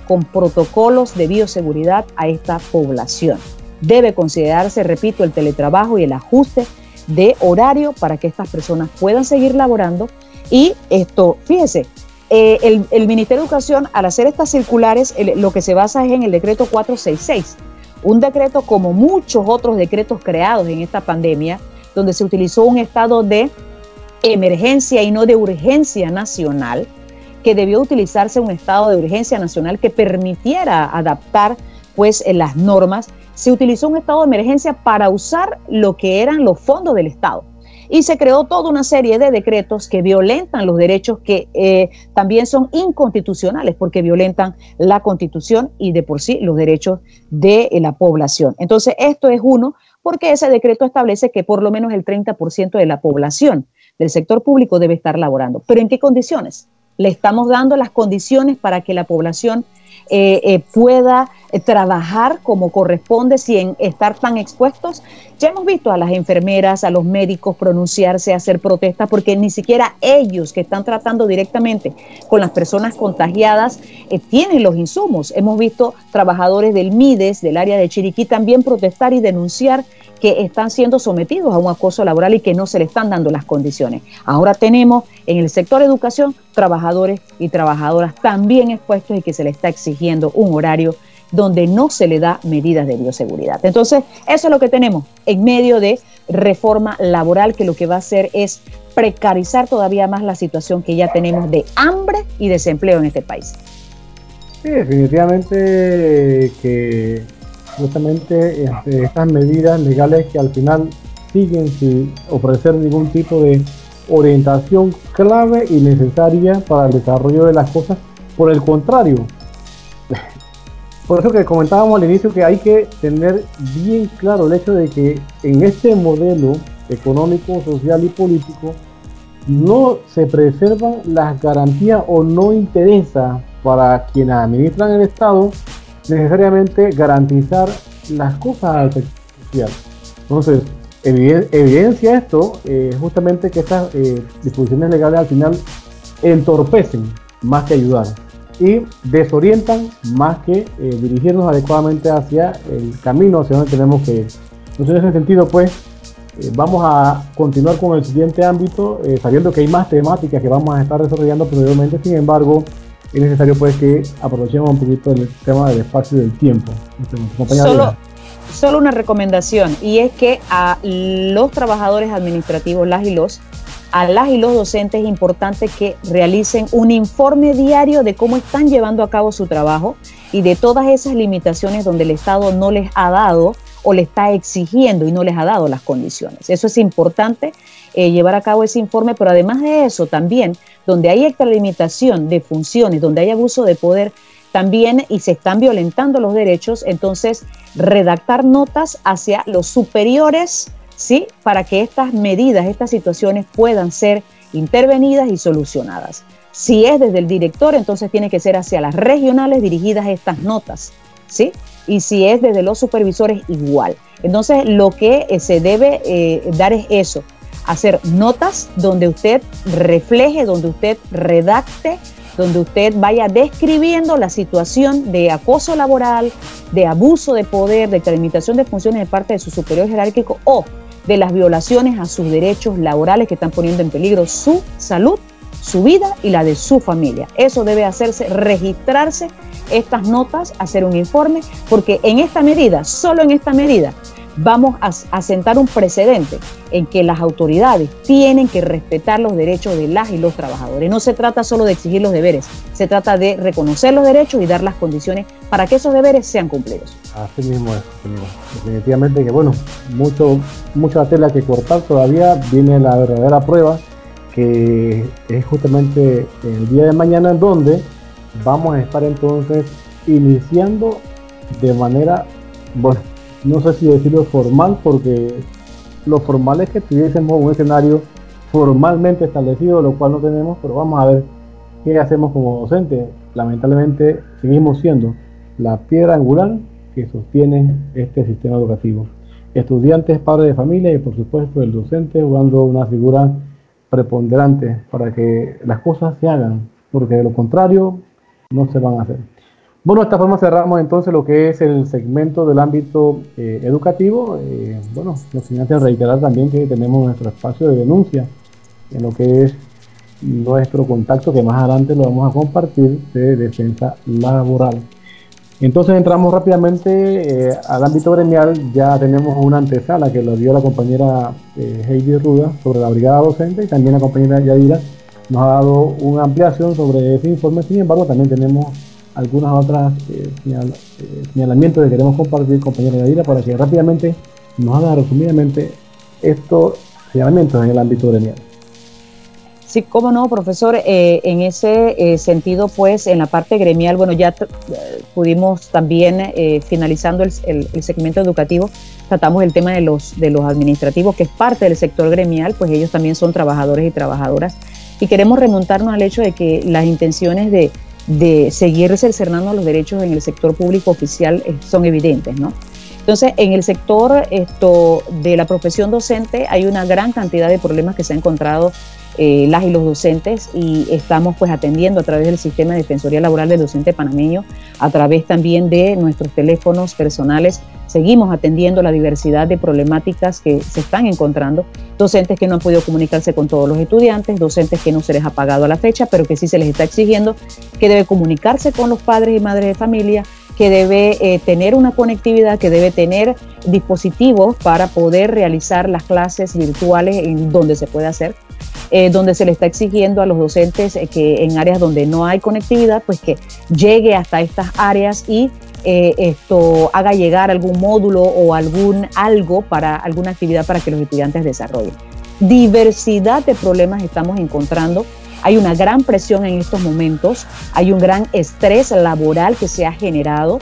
D: con protocolos de bioseguridad a esta población. Debe considerarse, repito, el teletrabajo y el ajuste de horario para que estas personas puedan seguir laborando. Y esto, fíjese, el Ministerio de Educación, al hacer estas circulares, lo que se basa es en el decreto 466, un decreto como muchos otros decretos creados en esta pandemia, donde se utilizó un estado de emergencia y no de urgencia nacional, que debió utilizarse un estado de urgencia nacional que permitiera adaptar pues las normas. Se utilizó un estado de emergencia para usar lo que eran los fondos del Estado y se creó toda una serie de decretos que violentan los derechos que también son inconstitucionales porque violentan la Constitución y de por sí los derechos de la población. Entonces esto es uno porque ese decreto establece que por lo menos el 30% de la población del sector público debe estar laborando. ¿Pero en qué condiciones? Le estamos dando las condiciones para que la población pueda trabajar como corresponde sin estar tan expuestos. Ya hemos visto a las enfermeras, a los médicos pronunciarse, hacer protestas, porque ni siquiera ellos que están tratando directamente con las personas contagiadas tienen los insumos. Hemos visto trabajadores del MIDES, del área de Chiriquí, también protestar y denunciar que están siendo sometidos a un acoso laboral y que no se le están dando las condiciones. Ahora tenemos en el sector educación trabajadores y trabajadoras también expuestos y que se les está exigiendo un horario donde no se le da medidas de bioseguridad. Entonces, eso es lo que tenemos en medio de reforma laboral, que lo que va a hacer es precarizar todavía más la situación que ya tenemos de hambre y desempleo en este país.
B: Sí, definitivamente que justamente estas medidas legales que al final siguen sin ofrecer ningún tipo de orientación clave y necesaria para el desarrollo de las cosas. Por el contrario, por eso que comentábamos al inicio que hay que tener bien claro el hecho de que en este modelo económico, social y político no se preservan las garantías o no interesa para quienes administran el Estado necesariamente garantizar las cosas al sector social. Entonces, evidencia esto justamente que estas disposiciones legales al final entorpecen más que ayudar y desorientan más que dirigirnos adecuadamente hacia el camino hacia donde tenemos que ir. Entonces, en ese sentido, pues, vamos a continuar con el siguiente ámbito, sabiendo que hay más temáticas que vamos a estar desarrollando posteriormente. Sin embargo, es necesario pues que aprovechemos un poquito el tema del espacio y del tiempo.
D: Solo una recomendación, y es que a los trabajadores administrativos, a las y los docentes, es importante que realicen un informe diario de cómo están llevando a cabo su trabajo y de todas esas limitaciones donde el Estado no les ha dado o le está exigiendo y no les ha dado las condiciones. Eso es importante, llevar a cabo ese informe, pero además de eso también, donde hay extralimitación de funciones, donde hay abuso de poder también y se están violentando los derechos, entonces redactar notas hacia los superiores, ¿sí?, para que estas medidas, estas situaciones puedan ser intervenidas y solucionadas. Si es desde el director, entonces tiene que ser hacia las regionales dirigidas estas notas, ¿sí? Y si es desde los supervisores, igual. Entonces, lo que se debe dar es eso, hacer notas donde usted refleje, donde usted redacte, donde usted vaya describiendo la situación de acoso laboral, de abuso de poder, de extralimitación de funciones de parte de su superior jerárquico o de las violaciones a sus derechos laborales que están poniendo en peligro su salud, su vida y la de su familia. Eso debe hacerse, registrarse estas notas, hacer un informe, porque en esta medida, solo en esta medida, vamos a sentar un precedente en que las autoridades tienen que respetar los derechos de las y los trabajadores. No se trata solo de exigir los deberes, se trata de reconocer los derechos y dar las condiciones para que esos deberes sean cumplidos.
B: Así mismo es, definitivamente que bueno, mucha tela que cortar, todavía viene la verdadera prueba, que es justamente el día de mañana, en donde vamos a estar entonces iniciando de manera, bueno, no sé si decirlo formal, porque lo formal es que tuviésemos un escenario formalmente establecido, lo cual no tenemos, pero vamos a ver qué hacemos como docentes. Lamentablemente seguimos siendo la piedra angular que sostiene este sistema educativo. Estudiantes, padres de familia y por supuesto el docente jugando una figura preponderante para que las cosas se hagan, porque de lo contrario no se van a hacer. Bueno, de esta forma cerramos entonces lo que es el segmento del ámbito educativo. Bueno, no sin antes reiterar también que tenemos nuestro espacio de denuncia en lo que es nuestro contacto, que más adelante lo vamos a compartir, de defensa laboral. Entonces entramos rápidamente al ámbito gremial. Ya tenemos una antesala que lo dio la compañera Heidi Ruda sobre la brigada docente, y también la compañera Yadira nos ha dado una ampliación sobre ese informe. Sin embargo, también tenemos algunas otras señalamientos que queremos compartir, compañera Yadira, para que rápidamente nos haga resumidamente estos señalamientos en el ámbito gremial.
D: Sí, cómo no, profesor. En ese sentido, pues, en la parte gremial, bueno, ya pudimos también, finalizando el segmento educativo, tratamos el tema de los administrativos, que es parte del sector gremial, pues ellos también son trabajadores y trabajadoras, y queremos remontarnos al hecho de que las intenciones de seguir cercenando los derechos en el sector público oficial son evidentes, ¿no? Entonces, en el sector de la profesión docente hay una gran cantidad de problemas que se han encontrado las y los docentes, y estamos pues atendiendo a través del sistema de defensoría laboral del docente panameño, a través también de nuestros teléfonos personales. Seguimos atendiendo la diversidad de problemáticas que se están encontrando, docentes que no han podido comunicarse con todos los estudiantes, docentes que no se les ha pagado a la fecha, pero que sí se les está exigiendo que debe comunicarse con los padres y madres de familia, que debe tener una conectividad, que debe tener dispositivos para poder realizar las clases virtuales en donde se puede hacer, donde se le está exigiendo a los docentes que en áreas donde no hay conectividad, pues que llegue hasta estas áreas y haga llegar algún módulo o algo para alguna actividad para que los estudiantes desarrollen. diversidad de problemas estamos encontrando. Hay una gran presión en estos momentos, hay un gran estrés laboral que se ha generado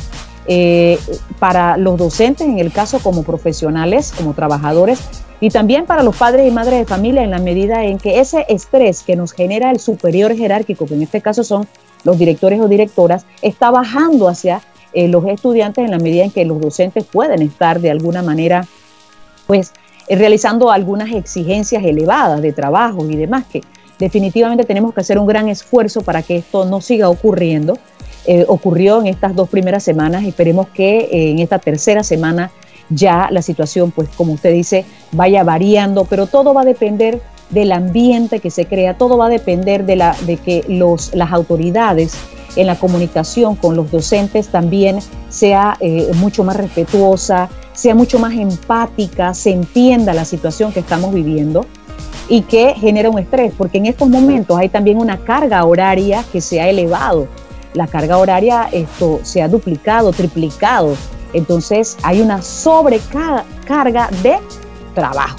D: para los docentes, en el caso como profesionales, como trabajadores, y también para los padres y madres de familia, en la medida en que ese estrés que nos genera el superior jerárquico, que en este caso son los directores o directoras, está bajando hacia los estudiantes en la medida en que los docentes pueden estar de alguna manera pues realizando algunas exigencias elevadas de trabajo y demás, que definitivamente tenemos que hacer un gran esfuerzo para que esto no siga ocurriendo. Ocurrió en estas 2 primeras semanas, esperemos que en esta tercera semana ya la situación, pues como usted dice, vaya variando, pero todo va a depender del ambiente que se crea, todo va a depender de que las autoridades en la comunicación con los docentes también sea mucho más respetuosa, sea mucho más empática, se entienda la situación que estamos viviendo y que genera un estrés, porque en estos momentos hay también una carga horaria que se ha elevado. La carga horaria se ha duplicado, triplicado. Entonces hay una sobrecarga de trabajo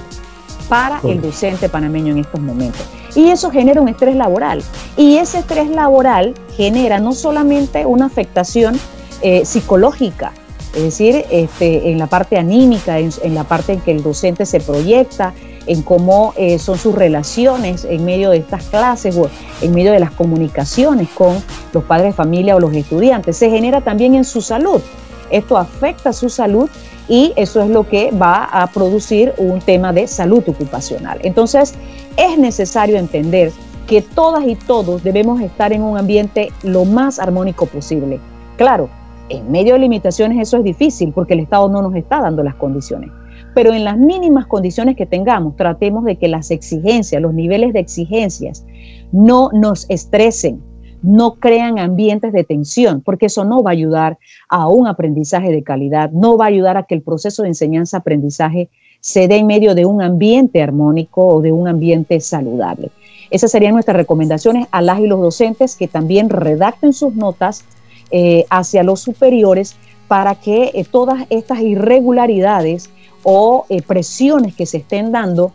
D: para el docente panameño en estos momentos. Y eso genera un estrés laboral. Y ese estrés laboral genera no solamente una afectación psicológica, es decir, en la parte anímica, en la parte en que el docente se proyecta, en cómo son sus relaciones en medio de estas clases o en medio de las comunicaciones con los padres de familia o los estudiantes. Se genera también en su salud. Esto afecta su salud y eso es lo que va a producir un tema de salud ocupacional. Entonces, es necesario entender que todas y todos debemos estar en un ambiente lo más armónico posible. Claro, en medio de limitaciones eso es difícil porque el Estado no nos está dando las condiciones. Pero en las mínimas condiciones que tengamos, tratemos de que las exigencias, los niveles de exigencias no nos estresen, no crean ambientes de tensión, porque eso no va a ayudar a un aprendizaje de calidad, no va a ayudar a que el proceso de enseñanza-aprendizaje se dé en medio de un ambiente armónico o de un ambiente saludable. Esas serían nuestras recomendaciones a las y los docentes, que también redacten sus notas hacia los superiores para que todas estas irregularidades o presiones que se estén dando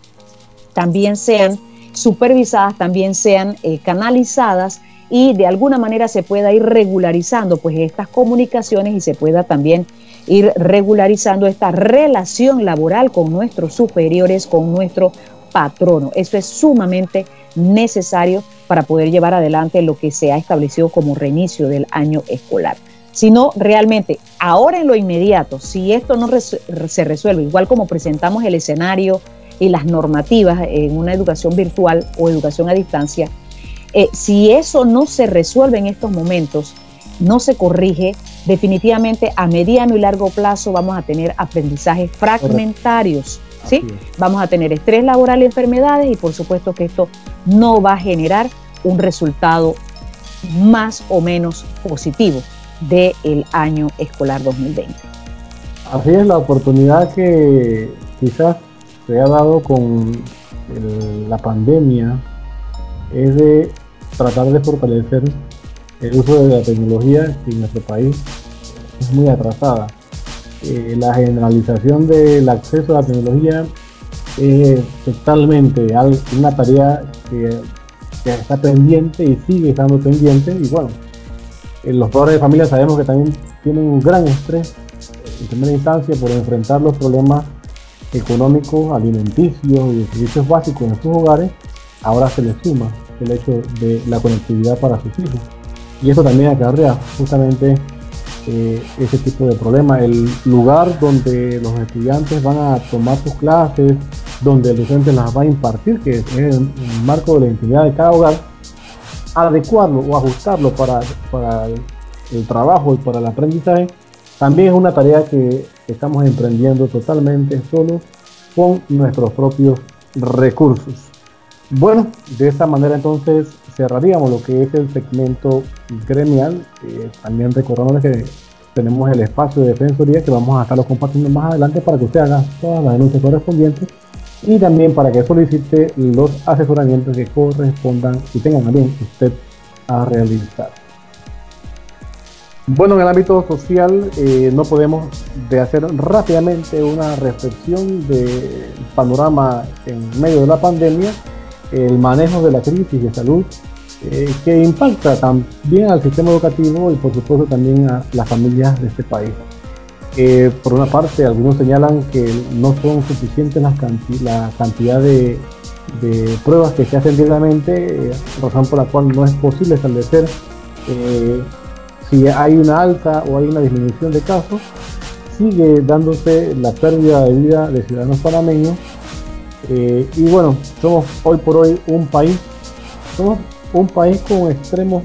D: también sean supervisadas, también sean canalizadas y de alguna manera se pueda ir regularizando pues estas comunicaciones y se pueda también ir regularizando esta relación laboral con nuestros superiores, con nuestro patrono. Eso es sumamente necesario para poder llevar adelante lo que se ha establecido como reinicio del año escolar. Si no, realmente, ahora en lo inmediato, si esto no se resuelve, igual como presentamos el escenario y las normativas en una educación virtual o educación a distancia, si eso no se resuelve en estos momentos, no se corrige, definitivamente a mediano y largo plazo vamos a tener aprendizajes fragmentarios, ¿sí? Vamos a tener estrés laboral y enfermedades y por supuesto que esto no va a generar un resultado más o menos positivo del año escolar 2020.
B: Así es, la oportunidad que quizás se ha dado con la pandemia es de tratar de fortalecer el uso de la tecnología, que en nuestro país es muy atrasada. La generalización del acceso a la tecnología es totalmente una tarea que está pendiente y sigue estando pendiente, y bueno, los padres de familia sabemos que también tienen un gran estrés en primera instancia por enfrentar los problemas económicos, alimenticios y de servicios básicos en sus hogares. Ahora se les suma el hecho de la conectividad para sus hijos, y eso también acarrea justamente ese tipo de problema. El lugar donde los estudiantes van a tomar sus clases, donde el docente las va a impartir, que es en el marco de la intimidad de cada hogar, adecuarlo o ajustarlo para el trabajo y para el aprendizaje, también es una tarea que estamos emprendiendo totalmente solo con nuestros propios recursos. Bueno, de esta manera entonces cerraríamos lo que es el segmento gremial, también recordándoles que tenemos el espacio de defensoría que vamos a estarlo compartiendo más adelante para que usted haga todas las denuncias correspondientes y también para que solicite los asesoramientos que correspondan y tengan también usted a realizar. Bueno, en el ámbito social no podemos de hacer rápidamente una reflexión del panorama en medio de la pandemia, el manejo de la crisis de salud que impacta también al sistema educativo y por supuesto también a las familias de este país. Por una parte, algunos señalan que no son suficientes la cantidad de pruebas que se hacen diariamente, razón por la cual no es posible establecer si hay una alta o hay una disminución de casos. Sigue dándose la pérdida de vida de ciudadanos panameños y bueno, somos hoy por hoy un país con extremos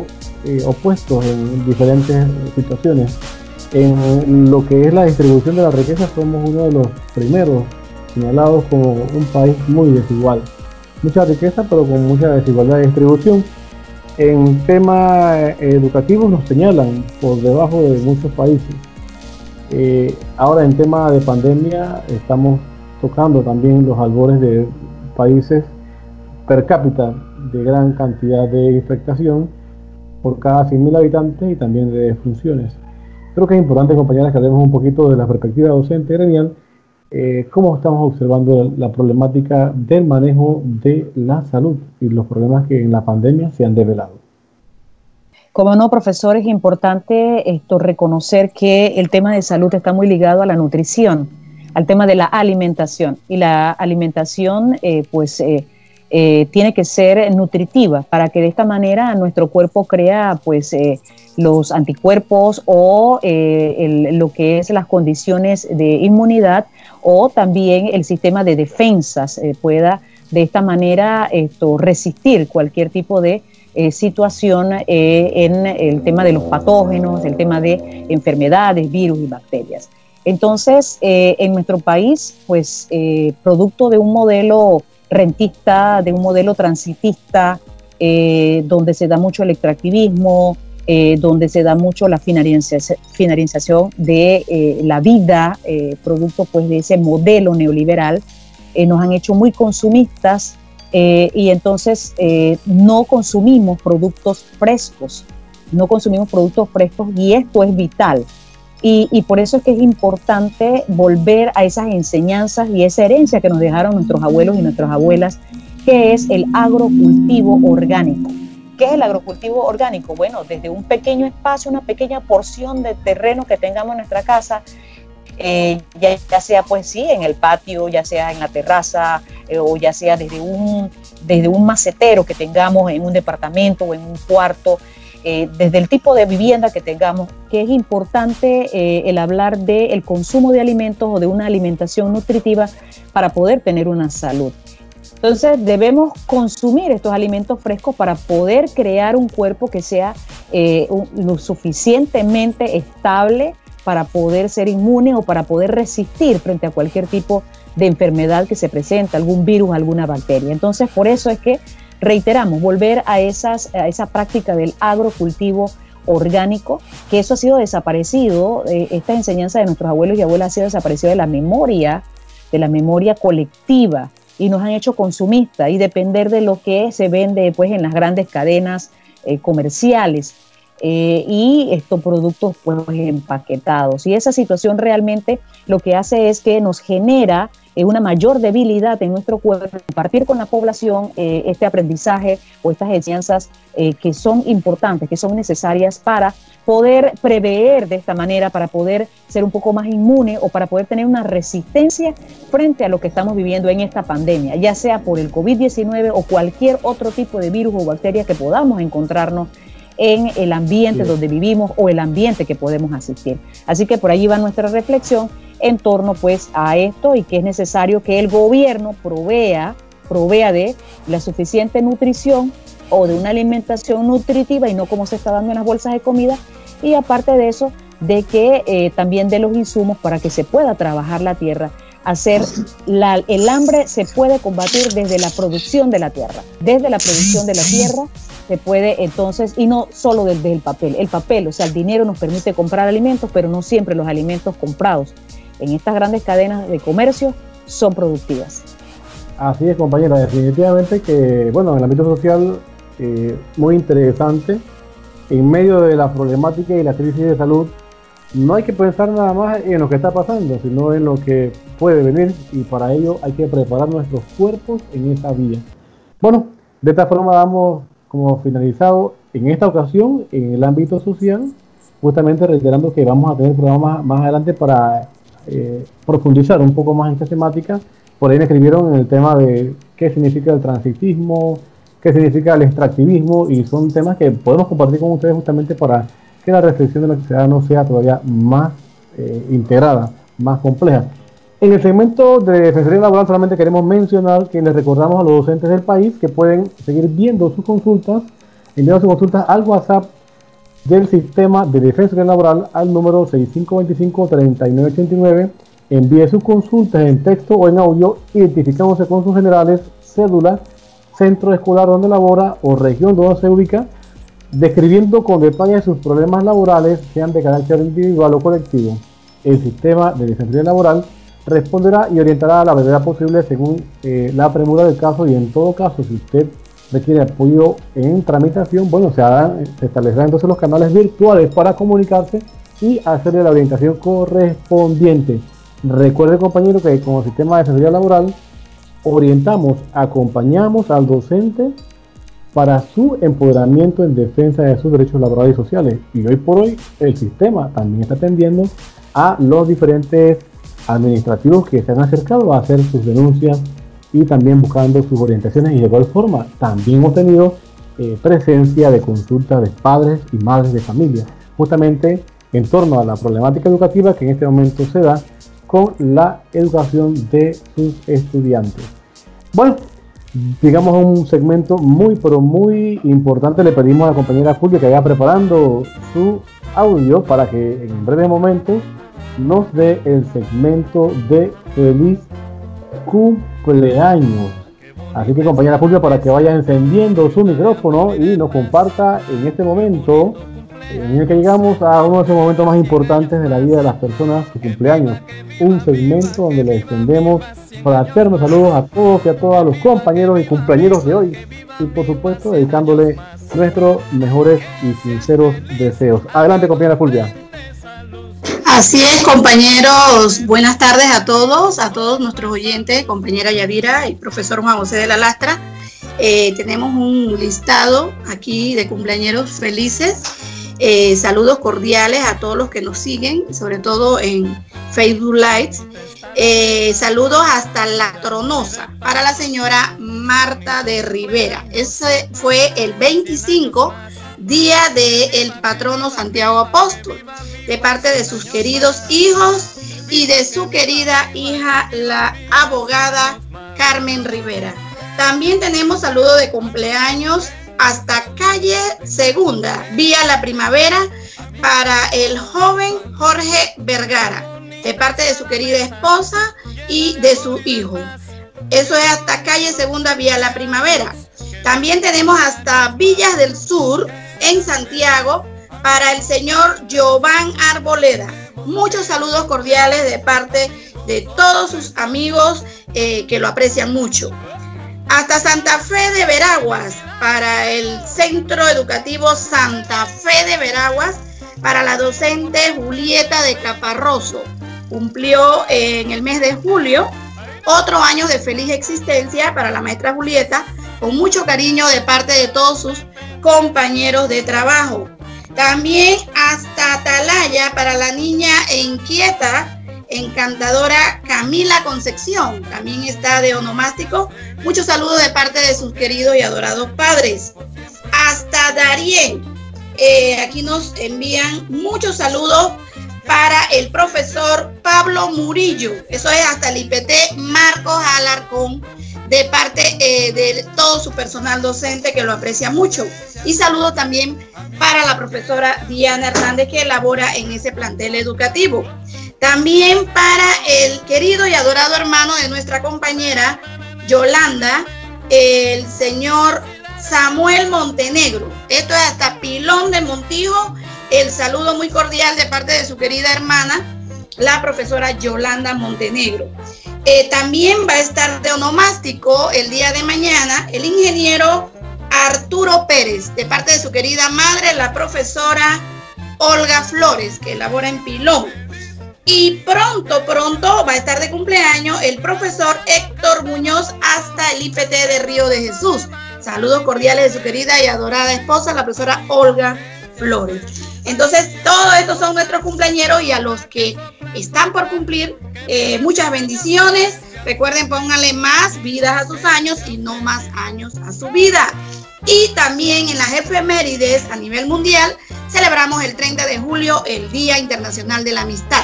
B: opuestos en diferentes situaciones. En lo que es la distribución de la riqueza somos uno de los primeros señalados como un país muy desigual. Mucha riqueza pero con mucha desigualdad de distribución. En temas educativos nos señalan por debajo de muchos países. Ahora en tema de pandemia estamos tocando también los albores de países per cápita de gran cantidad de infectación por cada 100.000 habitantes y también de defunciones. Creo que es importante, compañeras, que hablemos un poquito de la perspectiva docente gremial, cómo estamos observando la problemática del manejo de la salud y los problemas que en la pandemia se han develado.
D: Como no, profesor, es importante reconocer que el tema de salud está muy ligado a la nutrición, al tema de la alimentación. Y la alimentación, tiene que ser nutritiva para que de esta manera nuestro cuerpo crea, los anticuerpos o lo que es las condiciones de inmunidad o también el sistema de defensas pueda de esta manera resistir cualquier tipo de situación en el tema de los patógenos, el tema de enfermedades, virus y bacterias. Entonces, en nuestro país, producto de un modelo rentista, de un modelo transitista, donde se da mucho el extractivismo, donde se da mucho la financiación de la vida, producto de ese modelo neoliberal, nos han hecho muy consumistas y entonces no consumimos productos frescos y esto es vital. Y por eso es que es importante volver a esas enseñanzas y esa herencia que nos dejaron nuestros abuelos y nuestras abuelas, que es el agrocultivo orgánico. ¿Qué es el agrocultivo orgánico? Bueno, desde un pequeño espacio, una pequeña porción de terreno que tengamos en nuestra casa, ya sea en el patio, ya sea en la terraza, o ya sea desde un macetero que tengamos en un departamento o en un cuarto, desde el tipo de vivienda que tengamos, que es importante el hablar del consumo de alimentos o de una alimentación nutritiva para poder tener una salud. Entonces debemos consumir estos alimentos frescos para poder crear un cuerpo que sea lo suficientemente estable para poder ser inmune o para poder resistir frente a cualquier tipo de enfermedad que se presente, algún virus, alguna bacteria. Entonces por eso es que reiteramos, volver a esa práctica del agrocultivo orgánico, que eso ha sido desaparecido, esta enseñanza de nuestros abuelos y abuelas ha sido desaparecido de la memoria colectiva, y nos han hecho consumistas y depender de lo que se vende en las grandes cadenas comerciales y estos productos empaquetados. Y esa situación realmente lo que hace es que nos genera una mayor debilidad en nuestro cuerpo, compartir con la población este aprendizaje o estas enseñanzas que son importantes, que son necesarias para poder prever de esta manera, para poder ser un poco más inmune o para poder tener una resistencia frente a lo que estamos viviendo en esta pandemia, ya sea por el COVID-19 o cualquier otro tipo de virus o bacteria que podamos encontrarnos en el ambiente donde vivimos o el ambiente que podemos asistir. Así que por allí va nuestra reflexión en torno a esto, y que es necesario que el gobierno provea de la suficiente nutrición o de una alimentación nutritiva y no como se está dando en las bolsas de comida, y aparte de eso, de que también de los insumos para que se pueda trabajar la tierra. El hambre se puede combatir desde la producción de la tierra. Desde la producción de la tierra se puede entonces, y no solo desde el papel. El papel, o sea, el dinero nos permite comprar alimentos, pero no siempre los alimentos comprados en estas grandes cadenas de comercio son productivas.
B: Así es, compañera, definitivamente que, en el ámbito social, muy interesante en medio de la problemática y la crisis de salud, no hay que pensar nada más en lo que está pasando, sino en lo que puede venir, y para ello hay que preparar nuestros cuerpos en esa vía. Bueno, de esta forma damos como finalizado en esta ocasión en el ámbito social, justamente reiterando que vamos a tener programas más adelante para profundizar un poco más en esta temática. Por ahí me escribieron en el tema de qué significa el transitismo, qué significa el extractivismo, y son temas que podemos compartir con ustedes justamente para que la reflexión de la sociedad no sea todavía más integrada, más compleja. En el segmento de Defensoría Laboral solamente queremos mencionar que les recordamos a los docentes del país que pueden seguir viendo sus consultas, enviando sus consultas al WhatsApp del Sistema de Defensoría Laboral al número 6525-3989. Envíe sus consultas en texto o en audio, identificándose con sus generales, cédula, centro escolar donde labora o región donde se ubica, describiendo con detalle sus problemas laborales, sean de carácter individual o colectivo. El Sistema de Defensoría Laboral responderá y orientará a la brevedad posible según la premura del caso, y en todo caso, si usted requiere apoyo en tramitación, bueno, se establecerán entonces los canales virtuales para comunicarse y hacerle la orientación correspondiente. Recuerde, compañero, que como Sistema de Defensoría Laboral orientamos, acompañamos al docente para su empoderamiento en defensa de sus derechos laborales y sociales. Y hoy por hoy el sistema también está atendiendo a los diferentes administrativos que se han acercado a hacer sus denuncias y también buscando sus orientaciones, y de igual forma también hemos tenido presencia de consultas de padres y madres de familia, justamente en torno a la problemática educativa que en este momento se da con la educación de sus estudiantes. Bueno, llegamos a un segmento muy pero muy importante. Le pedimos a la compañera Fulvia que vaya preparando su audio para que en breve momento nos dé el segmento de feliz cumpleaños. Así que, compañera Fulvia, para que vaya encendiendo su micrófono y nos comparta en este momento en el que llegamos a uno de esos momentos más importantes de la vida de las personas, su cumpleaños. Un segmento donde le extendemos fraternos saludos a todos y a todas los compañeros y cumpleañeros de hoy, y por supuesto dedicándole nuestros mejores y sinceros deseos. Adelante, compañera Fulvia.
E: Así es, compañeros, buenas tardes a todos nuestros oyentes, compañera Yadira y profesor Juan José de la Lastra. Tenemos un listado aquí de cumpleañeros felices. Saludos cordiales a todos los que nos siguen, sobre todo en Facebook Live. Saludos hasta La Tronosa para la señora Marta de Rivera. Ese fue el 25, día del patrono Santiago Apóstol, de parte de sus queridos hijos y de su querida hija, la abogada Carmen Rivera. También tenemos saludos de cumpleaños hasta calle Segunda, vía La Primavera, para el joven Jorge Vergara, de parte de su querida esposa y de su hijo. Eso es hasta calle Segunda, vía La Primavera. También tenemos hasta Villas del Sur, en Santiago, para el señor Giovanni Arboleda. Muchos saludos cordiales de parte de todos sus amigos que lo aprecian mucho. Hasta Santa Fe de Veraguas, para el Centro Educativo Santa Fe de Veraguas, para la docente Julieta de Caparroso. Cumplió en el mes de julio otro año de feliz existencia para la maestra Julieta, con mucho cariño de parte de todos sus compañeros de trabajo. También hasta Atalaya para la niña inquieta, encantadora Camila Concepción, también está de onomástico. Muchos saludos de parte de sus queridos y adorados padres. Hasta Darien, aquí nos envían muchos saludos para el profesor Pablo Murillo. Eso es hasta el IPT Marcos Alarcón, de parte de todo su personal docente que lo aprecia mucho. Y saludo también para la profesora Diana Hernández, que labora en ese plantel educativo. También para el querido y adorado hermano de nuestra compañera Yolanda, el señor Samuel Montenegro. Esto es hasta Pilón de Montijo. El saludo muy cordial de parte de su querida hermana, la profesora Yolanda Montenegro. También va a estar de onomástico el día de mañana el ingeniero Arturo Pérez, de parte de su querida madre, la profesora Olga Flores, que labora en Pilón. Y pronto va a estar de cumpleaños el profesor Héctor Muñoz hasta el IPT de Río de Jesús. Saludos cordiales de su querida y adorada esposa, la profesora Olga Flores. Entonces, todos estos son nuestros cumpleañeros, y a los que están por cumplir, muchas bendiciones. Recuerden, pónganle más vidas a sus años y no más años a su vida. Y también en las efemérides a nivel mundial celebramos el 30 de julio el Día Internacional de la Amistad.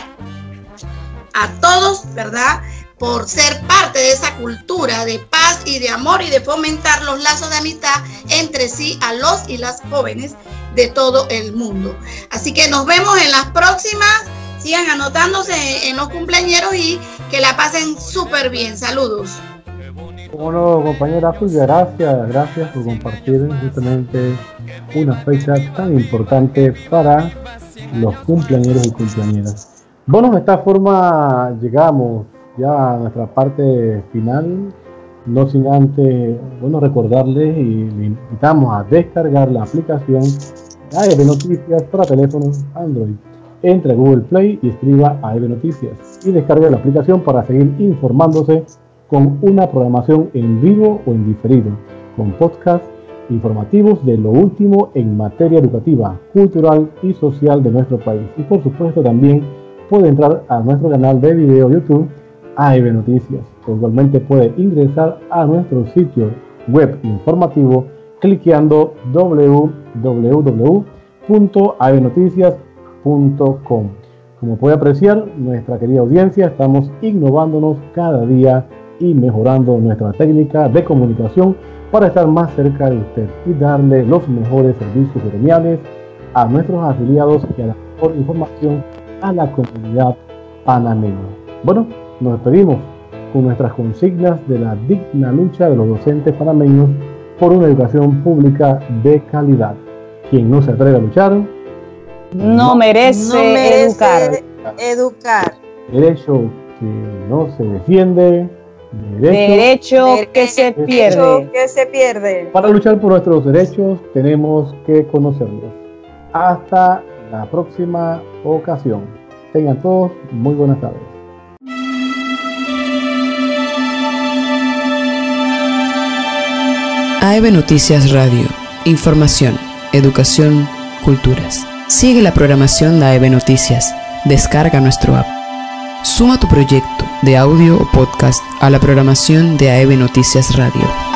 E: A todos, ¿verdad?, por ser parte de esa cultura de paz y de amor y de fomentar los lazos de amistad entre sí a los y las jóvenes de todo el mundo. Así que nos vemos en las próximas. Sigan anotándose en los cumpleañeros y que la pasen súper bien. Saludos.
B: Bueno, compañera Fulvia, gracias por compartir justamente una fecha tan importante para los cumpleañeros y cumpleañeras. Bueno, de esta forma llegamos ya a nuestra parte final, no sin antes, recordarles y le invitamos a descargar la aplicación AEB Noticias para teléfonos Android. Entre a Google Play y escriba AEB Noticias y descargue la aplicación para seguir informándose con una programación en vivo o en diferido, con podcasts informativos de lo último en materia educativa, cultural y social de nuestro país. Y por supuesto también puede entrar a nuestro canal de video YouTube AEB Noticias. Igualmente puede ingresar a nuestro sitio web informativo cliqueando www.aebnoticias.com. Como puede apreciar, nuestra querida audiencia, estamos innovándonos cada día y mejorando nuestra técnica de comunicación para estar más cerca de usted y darle los mejores servicios gremiales a nuestros afiliados y a la mejor información a la comunidad panameña. Bueno, nos despedimos con nuestras consignas de la digna lucha de los docentes panameños por una educación pública de calidad. Quien no se atreve a luchar
D: no merece
C: educar.
B: Derecho que no se defiende,
D: derecho que se pierde.
B: Para luchar por nuestros derechos tenemos que conocerlos. Hasta la próxima ocasión. Tengan todos muy buenas tardes.
F: AEB Noticias Radio. Información, educación, culturas. Sigue la programación de AEB Noticias. Descarga nuestro app. Suma tu proyecto de audio o podcast a la programación de AEB Noticias Radio.